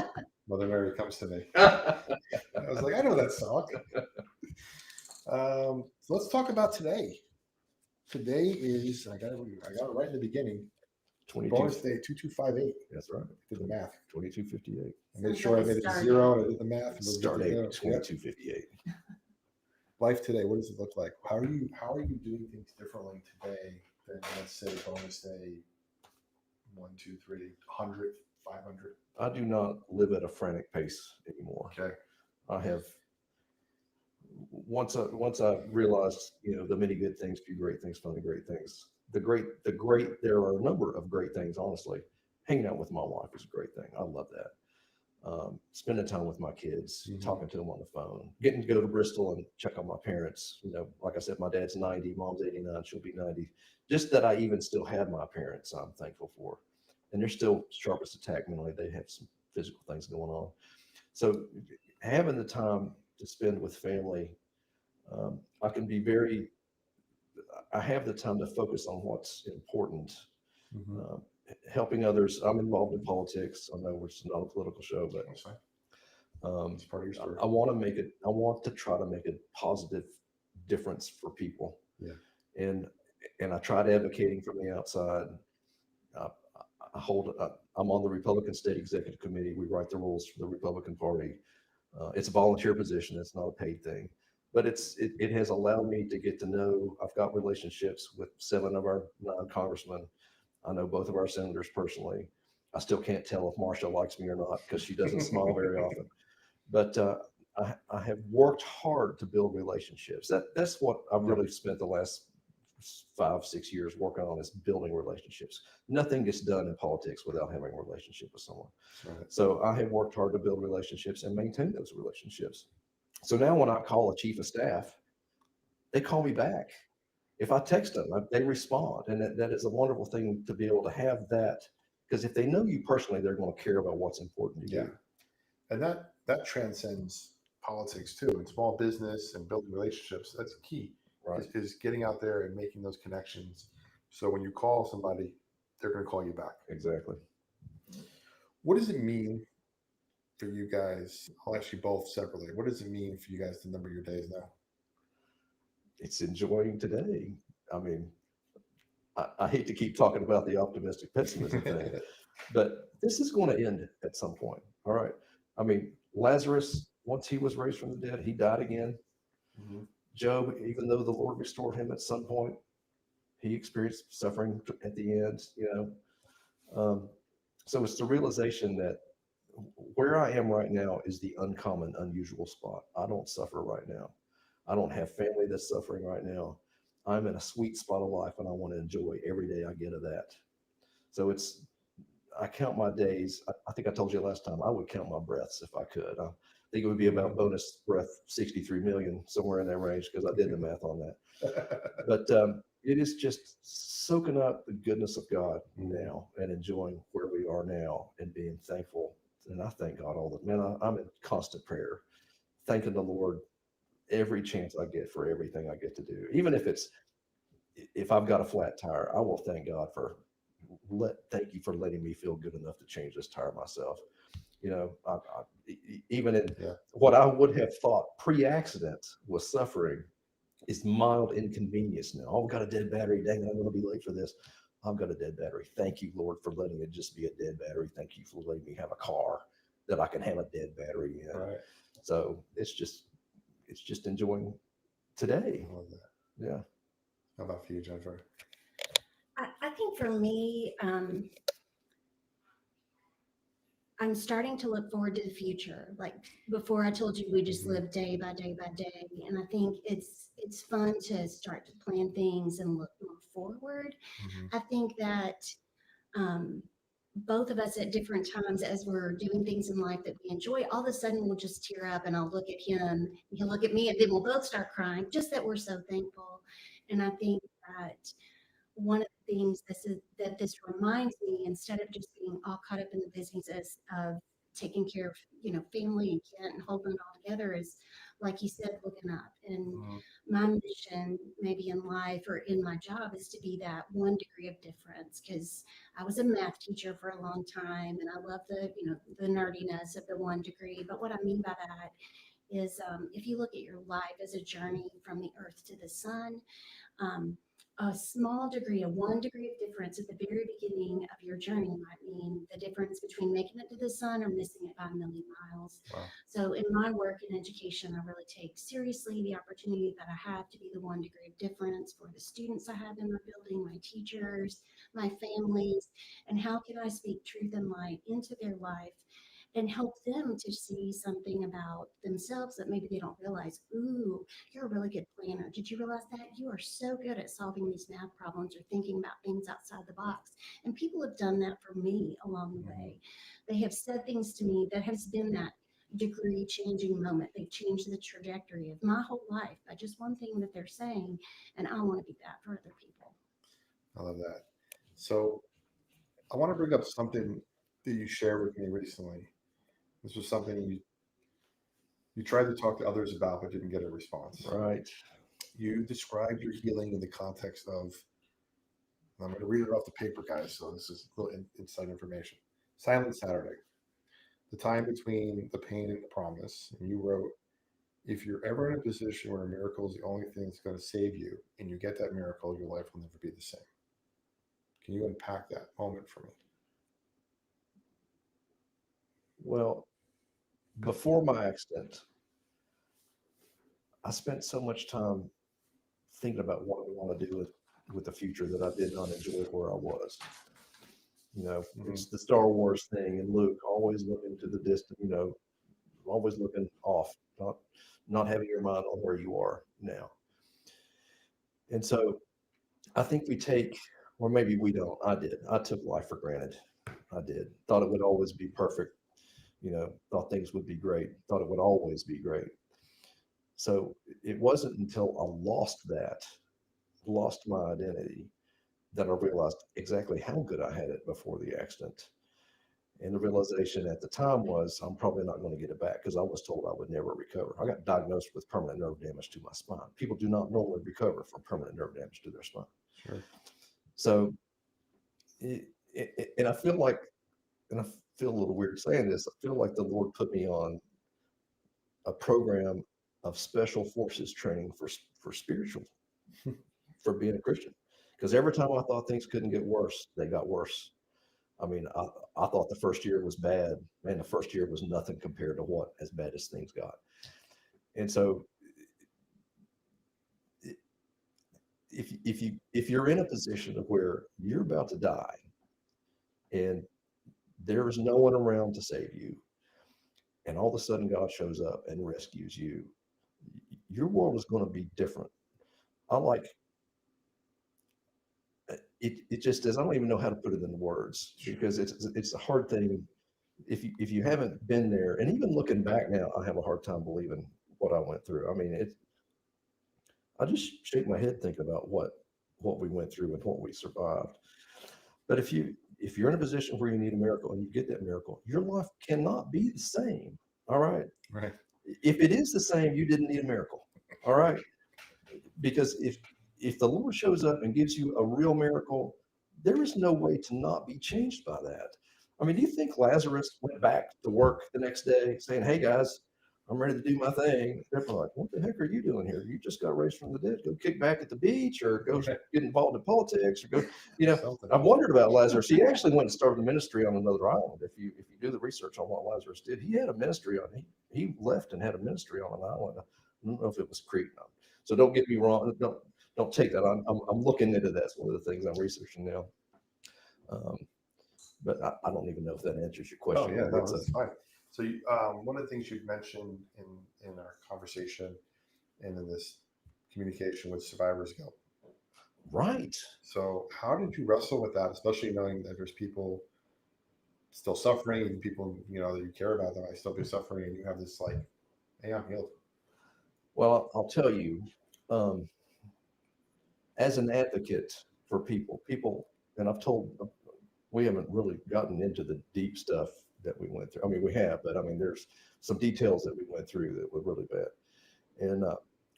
Mother Mary comes to me." I was like, I know that song. So let's talk about today. Today is I got it right in the beginning. 22. Bonus day 2258. That's right. Did the math. 2258. I made Sounds sure I like a made it star zero date. and I did the math. And Start we'll date get to 2258. Life today. What does it look like? How are you doing things differently today then let's say bonus day 1, 2, 3, 100, 500. I do not live at a frantic pace anymore. Okay. I have once I realized, the many good things, few great things, funny great things. There are a number of great things, honestly. Hanging out with my wife is a great thing. I love that. Spending time with my kids, talking to them on the phone, getting to go to Bristol and check on my parents. Like I said, my dad's 90, mom's 89, she'll be 90. Just that I even still have my parents, I'm thankful for. And they're still sharp as a tack mentally. They have some physical things going on. So having the time to spend with family, I can be I have the time to focus on what's important. Helping others. I'm involved in politics. I know it's not a political show, but That's fine. it's part of your story. I want to make it. I want to try to make a positive difference for people. Yeah. And I tried advocating from the outside. I'm on the Republican State Executive Committee. We write the rules for the Republican Party. It's a volunteer position. It's not a paid thing, but it has allowed me to get to know. I've got relationships with 7 of our 9 congressmen. I know both of our senators personally. I still can't tell if Marcia likes me or not because she doesn't smile very often. But I have worked hard to build relationships. That's what I've really spent the last 5-6 years working on, is building relationships. Nothing gets done in politics without having a relationship with someone. Right. So I have worked hard to build relationships and maintain those relationships. So now when I call a chief of staff, they call me back. If I text them, they respond. And that is a wonderful thing to be able to have that, because if they know you personally, they're going to care about what's important to you. And that transcends politics too. In small business and building relationships, that's key. Right. Is getting out there and making those connections. So when you call somebody, they're going to call you back. Exactly. What does it mean for you guys? I'll ask you both separately. What does it mean for you guys to number your days now? It's enjoying today. I mean, I hate to keep talking about the optimistic pessimism thing, but this is going to end at some point. All right. I mean, Lazarus, once he was raised from the dead, he died again. Job, even though the Lord restored him at some point, he experienced suffering at the end, So it's the realization that where I am right now is the uncommon, unusual spot. I don't suffer right now. I don't have family that's suffering right now. I'm in a sweet spot of life, and I want to enjoy every day I get of that. So I count my days. I think I told you last time, I would count my breaths if I could. I think it would be about bonus breath 63 million, somewhere in that range, because I did the math on that. But it is just soaking up the goodness of God now and enjoying where we are now and being thankful. And I thank God all the man. I'm in constant prayer, thanking the Lord every chance I get for everything I get to do. Even if I've got a flat tire, I will thank God thank you for letting me feel good enough to change this tire myself. Even in what I would have thought pre-accident was suffering is mild inconvenience now. Oh, I've got a dead battery. Dang it, I'm going to be late for this. I've got a dead battery. Thank you, Lord, for letting it just be a dead battery. Thank you for letting me have a car that I can have a dead battery in. Right. So it's just enjoying today. I love that. Yeah. How about for you, Jennifer? I think for me, I'm starting to look forward to the future. Like before, I told you we just live day by day by day, and I think it's fun to start to plan things and look forward. I think that both of us at different times, as we're doing things in life that we enjoy, all of a sudden we'll just tear up, and I'll look at him, and he'll look at me, and then we'll both start crying, just that we're so thankful. And I think that one of the things that this reminds me, instead of just being all caught up in the business of taking care of, family and kid and holding it all together, is, like you said, looking up. And my mission maybe in life or in my job is to be that 1 degree of difference, because I was a math teacher for a long time, and I love the nerdiness of the 1 degree. But what I mean by that is if you look at your life as a journey from the earth to the sun, a small degree, a 1 degree of difference at the very beginning of your journey might mean the difference between making it to the sun or missing it by a million miles. Wow. So in my work in education, I really take seriously the opportunity that I have to be the 1 degree of difference for the students I have in my building, my teachers, my families, and how can I speak truth and light into their life and help them to see something about themselves that maybe they don't realize. Ooh, you're a really good planner. Did you realize that? You are so good at solving these math problems or thinking about things outside the box. And people have done that for me along the way. They have said things to me that has been that degree changing moment. They've changed the trajectory of my whole life by just one thing that they're saying. And I want to be that for other people. I love that. So I want to bring up something that you shared with me recently. This was something you tried to talk to others about, but didn't get a response. Right. You described your healing in the context of, I'm going to read it off the paper, guys. So this is a little inside information. Silent Saturday, the time between the pain and the promise. And you wrote, if you're ever in a position where a miracle is the only thing that's going to save you and you get that miracle, your life will never be the same. Can you unpack that moment for me? Well, before my accident, I spent so much time thinking about what I want to do with the future that I did not enjoy where I was. You know, it's the Star Wars thing, and Luke always looking to the distant, always looking off, not having your mind on where you are now. And so I think we take, or maybe we don't. I did. I took life for granted. I did. Thought it would always be perfect. Thought things would be great. Thought it would always be great. So it wasn't until I lost my identity, that I realized exactly how good I had it before the accident. And the realization at the time was, I'm probably not going to get it back, because I was told I would never recover. I got diagnosed with permanent nerve damage to my spine. People do not normally recover from permanent nerve damage to their spine. Sure. So, and I feel like, and I feel a little weird saying this, I feel like the Lord put me on a program of special forces training for spiritual, for being a Christian. Because every time I thought things couldn't get worse, they got worse. I mean, I thought the first year was bad. Man, the first year was nothing compared to what as bad as things got. And so if you're in a position of where you're about to die and there is no one around to save you, and all of a sudden God shows up and rescues you, your world is going to be different. I like it just is. I don't even know how to put it into words, because it's a hard thing if you haven't been there. And even looking back now, I have a hard time believing what I went through. I mean, I just shake my head thinking about what we went through and what we survived. But if you're in a position where you need a miracle and you get that miracle, your life cannot be the same. All right. Right. If it is the same, you didn't need a miracle. All right. Because if the Lord shows up and gives you a real miracle, there is no way to not be changed by that. I mean, do you think Lazarus went back to work the next day saying, "Hey guys, I'm ready to do my thing"? They're like, "What the heck are you doing here? You just got raised from the dead. Go kick back at the beach, or go get involved in politics, or go." I've wondered about Lazarus. He actually went and started a ministry on another island. If you do the research on what Lazarus did, he had a ministry on. He left and had a ministry on an island. I don't know if it was Crete. So don't get me wrong. Don't take that. I'm looking into that. That's one of the things I'm researching now. But I don't even know if that answers your question. Oh yeah, no, that's fine. So one of the things you've mentioned in our conversation and in this communication with survivors guilt. Right. So how did you wrestle with that, especially knowing that there's people still suffering, and people that you care about that might still be suffering, and you have this like, hey, I'm healed. Well, I'll tell you, as an advocate for people, and we haven't really gotten into the deep stuff that we went through. I mean, we have, but I mean, there's some details that we went through that were really bad. And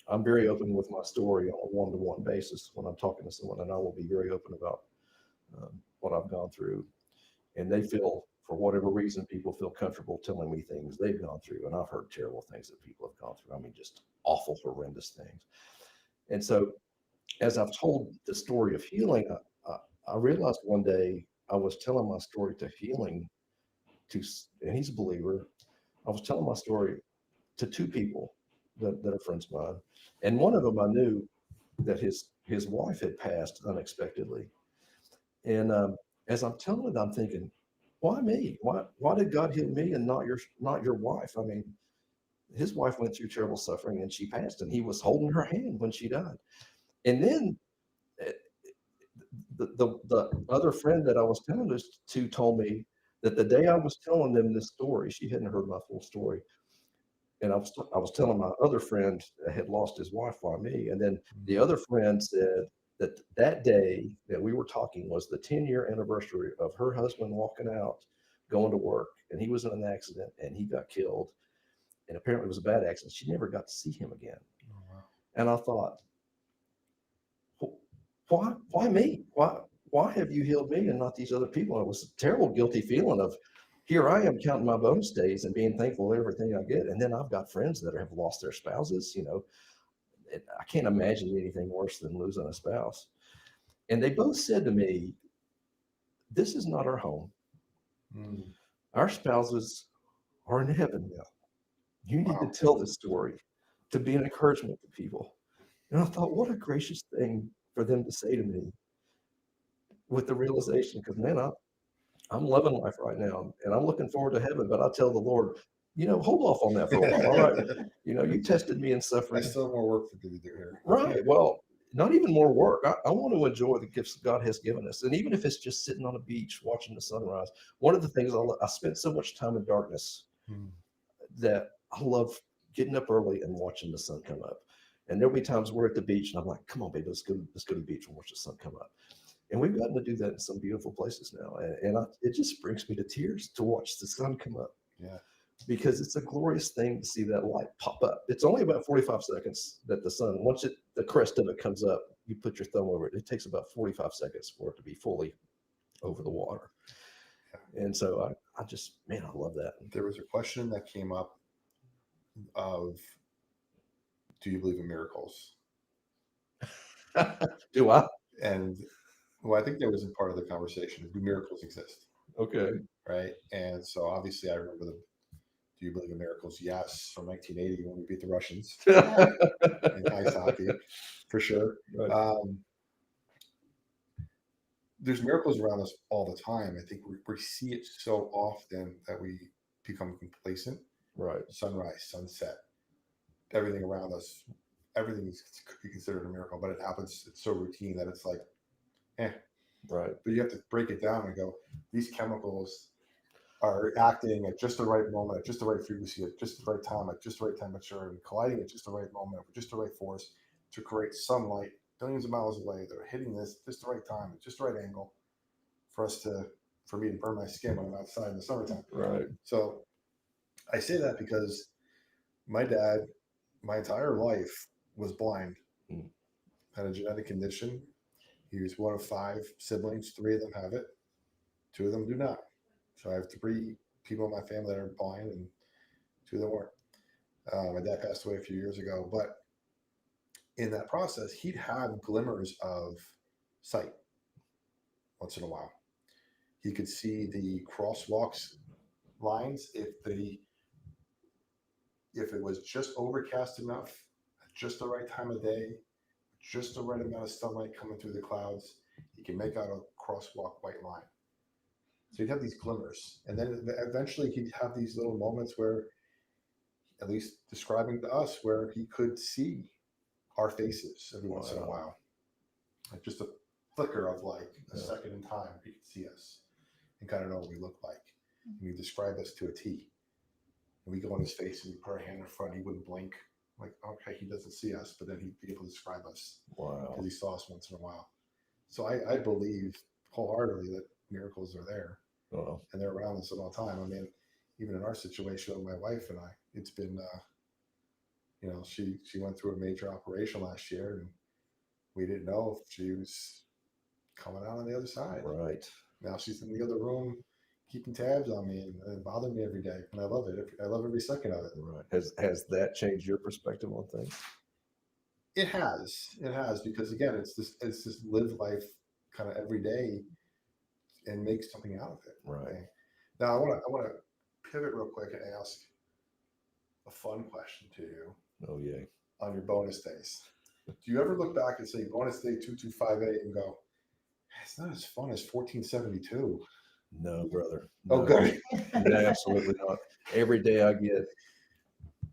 I'm very open with my story on a one-to-one basis when I'm talking to someone, and I will be very open about what I've gone through. And they feel, for whatever reason, people feel comfortable telling me things they've gone through. And I've heard terrible things that people have gone through. I mean, just awful, horrendous things. And so as I've told the story of healing, I realized one day I was telling my story to healing and he's a believer. I was telling my story to two people that are friends of mine, and one of them I knew that his wife had passed unexpectedly. And as I'm telling it, I'm thinking, why me? Why did God heal me and not your wife? I mean, his wife went through terrible suffering and she passed, and he was holding her hand when she died. And then eh, the other friend that I was telling this to told me that the day I was telling them this story, she hadn't heard my full story. And I was telling my other friend that had lost his wife like me. And then the other friend said that that day that we were talking was the 10-year anniversary of her husband walking out, going to work, and he was in an accident and he got killed. And apparently it was a bad accident. She never got to see him again. Oh, wow. And I thought, why me? Why have you healed me and not these other people? It was a terrible guilty feeling of here I am counting my bonus days and being thankful for everything I get. And then I've got friends that have lost their spouses, I can't imagine anything worse than losing a spouse. And they both said to me, this is not our home. Mm. Our spouses are in heaven now. You need to Wow. tell this story to be an encouragement to people. And I thought, what a gracious thing for them to say to me with the realization, because man, I'm loving life right now and I'm looking forward to heaven. But I tell the Lord, hold off on that for a while. All right. You tested me in I suffering. still have more work to do here. Right. Well, not even more work. I want to enjoy the gifts God has given us. And even if it's just sitting on a beach watching the sunrise, one of the things I spent so much time in darkness Mm. that I love getting up early and watching the sun come up. And there'll be times we're at the beach and I'm like, come on, baby, let's go to the beach and watch the sun come up. And we've gotten to do that in some beautiful places now. And it just brings me to tears to watch the sun come up. Yeah. Because it's a glorious thing to see that light pop up. It's only about 45 seconds that the sun, once the crest of it comes up, you put your thumb over it. It takes about 45 seconds for it to be fully over the water. And so I just, man, I love that. There was a question that came up of, do you believe in miracles? Do I? And well, I think that was a part of the conversation. Do miracles exist? Okay. Right. And so obviously I remember do you believe in miracles? Yes, from 1980 when we beat the Russians in ice hockey, for sure. Right. There's miracles around us all the time. I think we see it so often that we become complacent. Right. Sunrise, sunset, everything around us, everything could be considered a miracle, but it happens. It's so routine that it's like, Right. But you have to break it down and go, these chemicals are acting at just the right moment, at just the right frequency, at just the right time, at just the right temperature, and colliding at just the right moment, with just the right force to create sunlight billions of miles away. They're hitting this just the right time, at just the right angle for me to burn my skin when I'm outside in the summertime. Right. So I say that because my dad, my entire life, was blind, had a genetic condition. He was one of 5 siblings. 3 of them have it. 2 of them do not. So I have 3 people in my family that are blind, and 2 of them weren't. My dad passed away a few years ago, but in that process, he'd have glimmers of sight once in a while. He could see the crosswalks lines if it was just overcast enough, at just the right time of day, just the right amount of sunlight coming through the clouds, he can make out a crosswalk white line. So he'd have these glimmers, and then eventually he'd have these little moments where, at least describing to us, where he could see our faces every once in a while, like just a flicker of like a second in time. He could see us and kind of know what we look like. And he'd describe us to a T. And we go on his face and we put our hand in front. He wouldn't blink. Like, okay, he doesn't see us, but then he'd be able to describe us because he saw us once in a while. So I believe wholeheartedly that miracles are there. And they're around us at all time. I mean, even in our situation with my wife and I, it's been, she went through a major operation last year, and we didn't know if she was coming out on the other side. Right. Now she's in the other room keeping tabs on me and bothering me every day. And I love it. I love every second of it. Right. Has that changed your perspective on things? It has, because again, it's this live life kind of every day and make something out of it. Right. Okay? Now I want to pivot real quick and ask a fun question to you Oh yeah. on your bonus days. Do you ever look back and say bonus day 2258 and go, it's not as fun as 1472? No, brother. Oh, No. good. No, absolutely not. Every day I get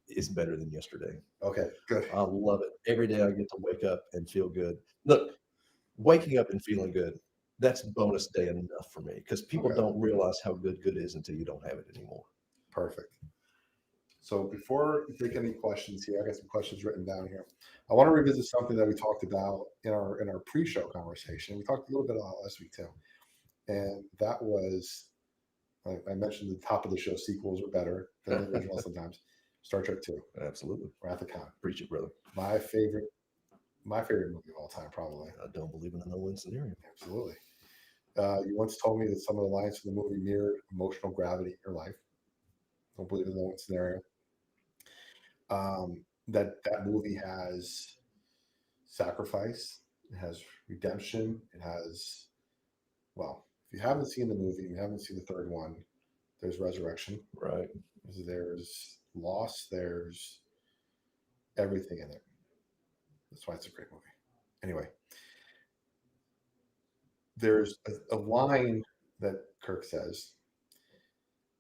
is better than yesterday. Okay, good. I love it. Every day I get to wake up and feel good. Look, waking up and feeling good, that's bonus day enough for me because people Okay. don't realize how good is until you don't have it anymore. Perfect. So before you take any questions here, I got some questions written down here. I want to revisit something that we talked about in our pre-show conversation. We talked a little bit about it last week too, and that was I mentioned at the top of the show, sequels are better than the original sometimes. Star Trek 2, Absolutely. Wrath of Khan. Preach it, brother. My favorite movie of all time, probably. I don't believe in a no-win scenario. Absolutely. You once told me that some of the lines from the movie mirrored emotional gravity in your life. Don't believe in the no-win scenario. That movie has sacrifice, it has redemption, it has, well, if you haven't seen the movie, you haven't seen the third one, there's resurrection, Right. there's loss, there's everything in it. That's why it's a great movie. Anyway, there's a line that Kirk says,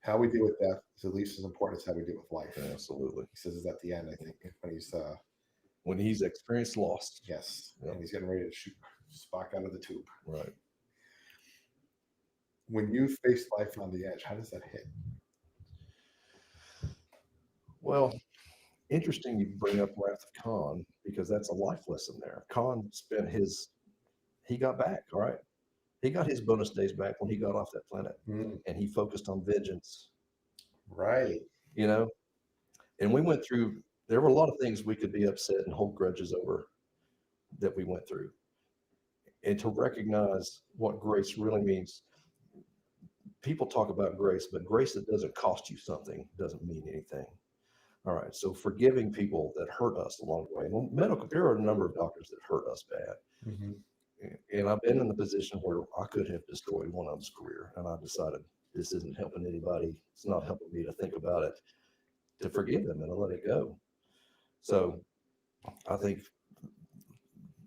how we deal with death is at least as important as how we deal with life. Absolutely. He says it at the end, I think, When he's experienced loss. yes, Yep. and he's getting ready to shoot Spock out of the tube. Right. When you face life on the edge, how does that hit? Well, interesting you bring up Wrath of Khan because that's a life lesson there. Khan he got back, all right? He got his bonus days back when he got off that planet and he focused on vengeance. Right. You know, and we went through, there were a lot of things we could be upset and hold grudges over that we went through. And to recognize what grace really means, people talk about grace, but grace that doesn't cost you something doesn't mean anything. All right, so forgiving people that hurt us along the way. Well, there are a number of doctors that hurt us bad. Mm-hmm. And I've been in the position where I could have destroyed one of them's career, and I decided this isn't helping anybody. It's not helping me to think about it, to forgive them and to let it go. So I think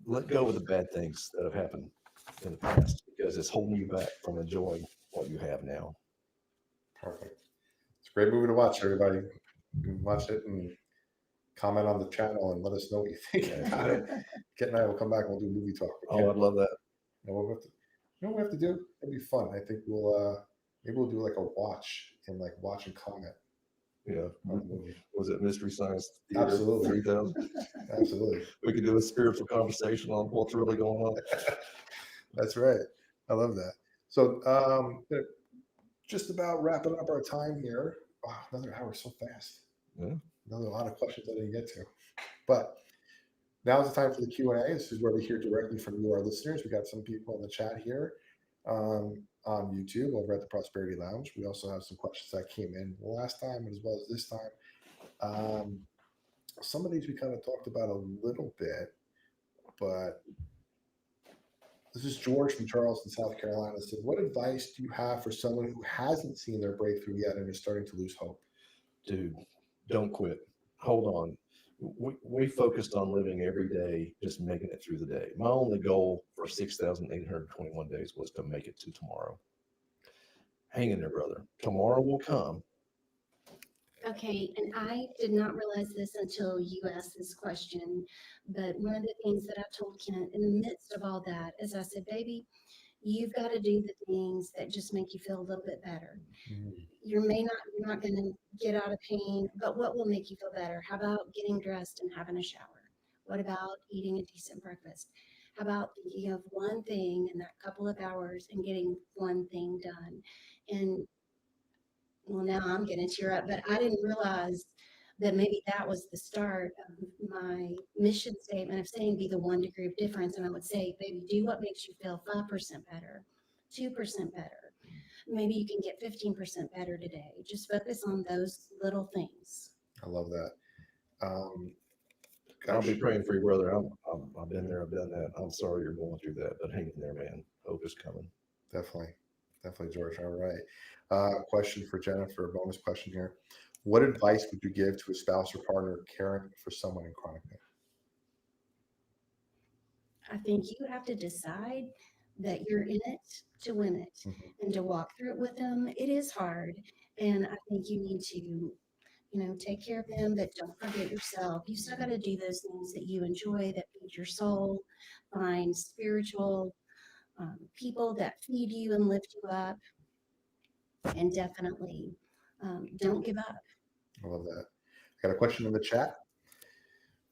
let go of the bad things that have happened in the past because it's holding you back from enjoying what you have now. Perfect. It's a great movie to watch, everybody. You can watch it and comment on the channel and let us know what you think about it. Kit and I will come back and we'll do movie talk. Okay? Oh, I'd love that. And we'll have to, you know what we have to do? It'd be fun. I think maybe we'll do like a watch and comment Yeah. on the movie. Was it Mystery Science Theater Absolutely. 3000? Absolutely. We could do a spiritual conversation on what's really going on. That's right. I love that. So just about wrapping up our time here. Wow, another hour so fast. Yeah. Another lot of questions I didn't get to. But now is the time for the Q&A. This is where we hear directly from you, our listeners. We got some people in the chat here on YouTube over at the Prosperity Lounge. We also have some questions that came in last time as well as this time. Some of these we kind of talked about a little bit, but this is George from Charleston, South Carolina. Said, what advice do you have for someone who hasn't seen their breakthrough yet and is starting to lose hope? Dude, don't quit. Hold on. We focused on living every day, just making it through the day. My only goal for 6,821 days was to make it to tomorrow. Hang in there, brother. Tomorrow will come. Okay, and I did not realize this until you asked this question, but one of the things that I told Kent in the midst of all that is I said, baby, you've got to do the things that just make you feel a little bit better. You're not going to get out of pain, but what will make you feel better? How about getting dressed and having a shower? What about eating a decent breakfast? How about thinking of one thing in that couple of hours and getting one thing done? And well, now I'm going to tear up, but I didn't realize that maybe that was the start of my mission statement of saying be the 1 degree of difference. And I would say, baby, do what makes you feel 5% better, 2% better. Maybe you can get 15% better today. Just focus on those little things. I love that. I'll be praying for you, brother. I've been there. I've done that. I'm sorry you're going through that, but hang in there, man. Hope is coming. Definitely. Definitely, George. All right. Question for Jennifer, bonus question here. What advice would you give to a spouse or partner caring for someone in chronic pain? I think you have to decide that you're in it to win it Mhm. and to walk through it with them. It is hard. And I think you need to, take care of them, but don't forget yourself. You still got to do those things that you enjoy, that feed your soul, find spiritual people that feed you and lift you up. And definitely don't give up. I love that. I got a question in the chat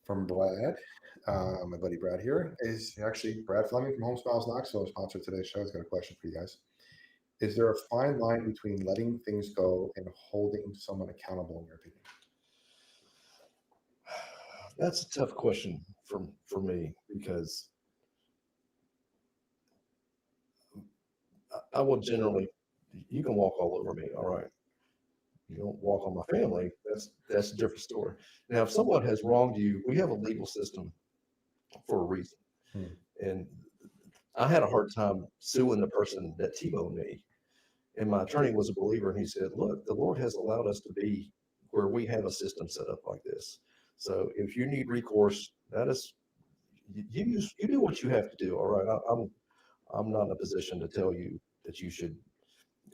from Brad. My buddy Brad here is actually Brad Fleming from Home Smiles Knoxville, sponsor of today's show. He's got a question for you guys. Is there a fine line between letting things go and holding someone accountable, in your opinion? That's a tough question for me because I will generally, you can walk all over me, all right. You don't walk on my family. That's a different story. Now, if someone has wronged you, we have a legal system for a reason. And I had a hard time suing the person that T-boned me. And my attorney was a believer, and he said, look, the Lord has allowed us to be where we have a system set up like this. So if you need recourse, that is, you do what you have to do. All right. I'm not in a position to tell you that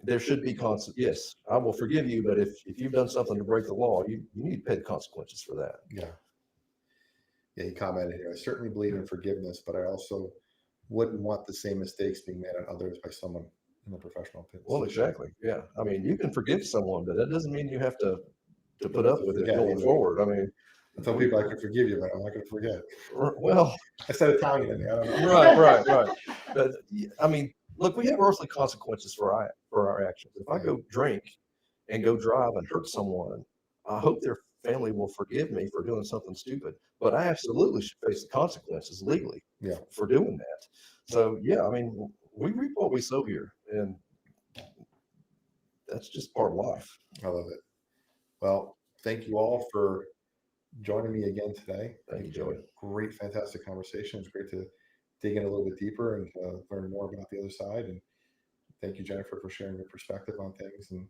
there should be yes, I will forgive you, but if you've done something to break the law, you need to pay the consequences for that. Yeah. Yeah, he commented here, I certainly believe in forgiveness, but I also wouldn't want the same mistakes being made on others by someone in the professional pit. Well, exactly. Yeah. I mean, you can forgive someone, but that doesn't mean you have to put up with it going forward. I mean, I tell people I can forgive you, but I'm not going to forget. Well, I said Italian in there. I don't know. Right. But I mean, look, we have earthly consequences for our actions. If I go drink and go drive and hurt someone, I hope their family will forgive me for doing something stupid. But I absolutely should face the consequences legally for doing that. So yeah, I mean, we reap what we sow here, and that's just part of life. I love it. Well, thank you all for joining me again today. Thank you, Joey. Great, fantastic conversation. It's great to dig in a little bit deeper and learn more about the other side. And thank you, Jennifer, for sharing your perspective on things. And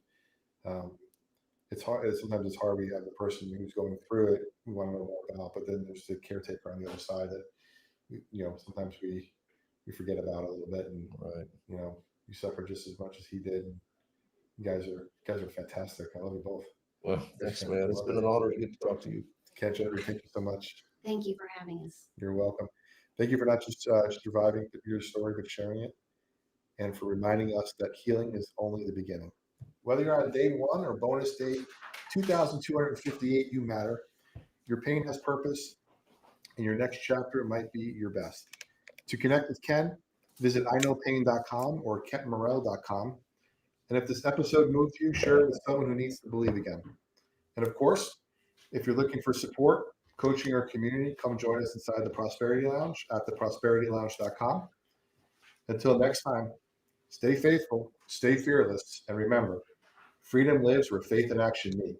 it's hard. Sometimes it's hard. We have the person who's going through it, we want to know more about, but then there's the caretaker on the other side that, sometimes we forget about a little bit. And, you suffer just as much as he did. And you guys are fantastic. I love you both. Well, thanks, man. It's been an honor to get to talk to you. Jennifer, thank you so much. Thank you for having us. You're welcome. Thank you for not just surviving your story, but sharing it, and for reminding us that healing is only the beginning. Whether you're on day 1 or bonus day 2,258, you matter. Your pain has purpose, and your next chapter might be your best. To connect with Ken, visit iknowpain.com or kenmorrell.com. And if this episode moved you, share it with someone who needs to believe again. And of course, if you're looking for support, coaching, or community, come join us inside the Prosperity Lounge at theprosperitylounge.com. Until next time, stay faithful, stay fearless, and remember, freedom lives where faith and action meet.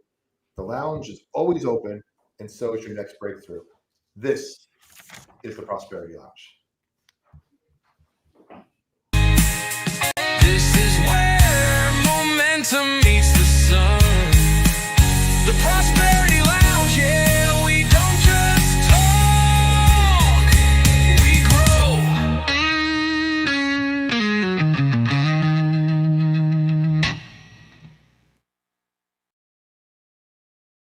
The lounge is always open, and so is your next breakthrough. This is the Prosperity Lounge. This is where momentum meets the sun. The prosperity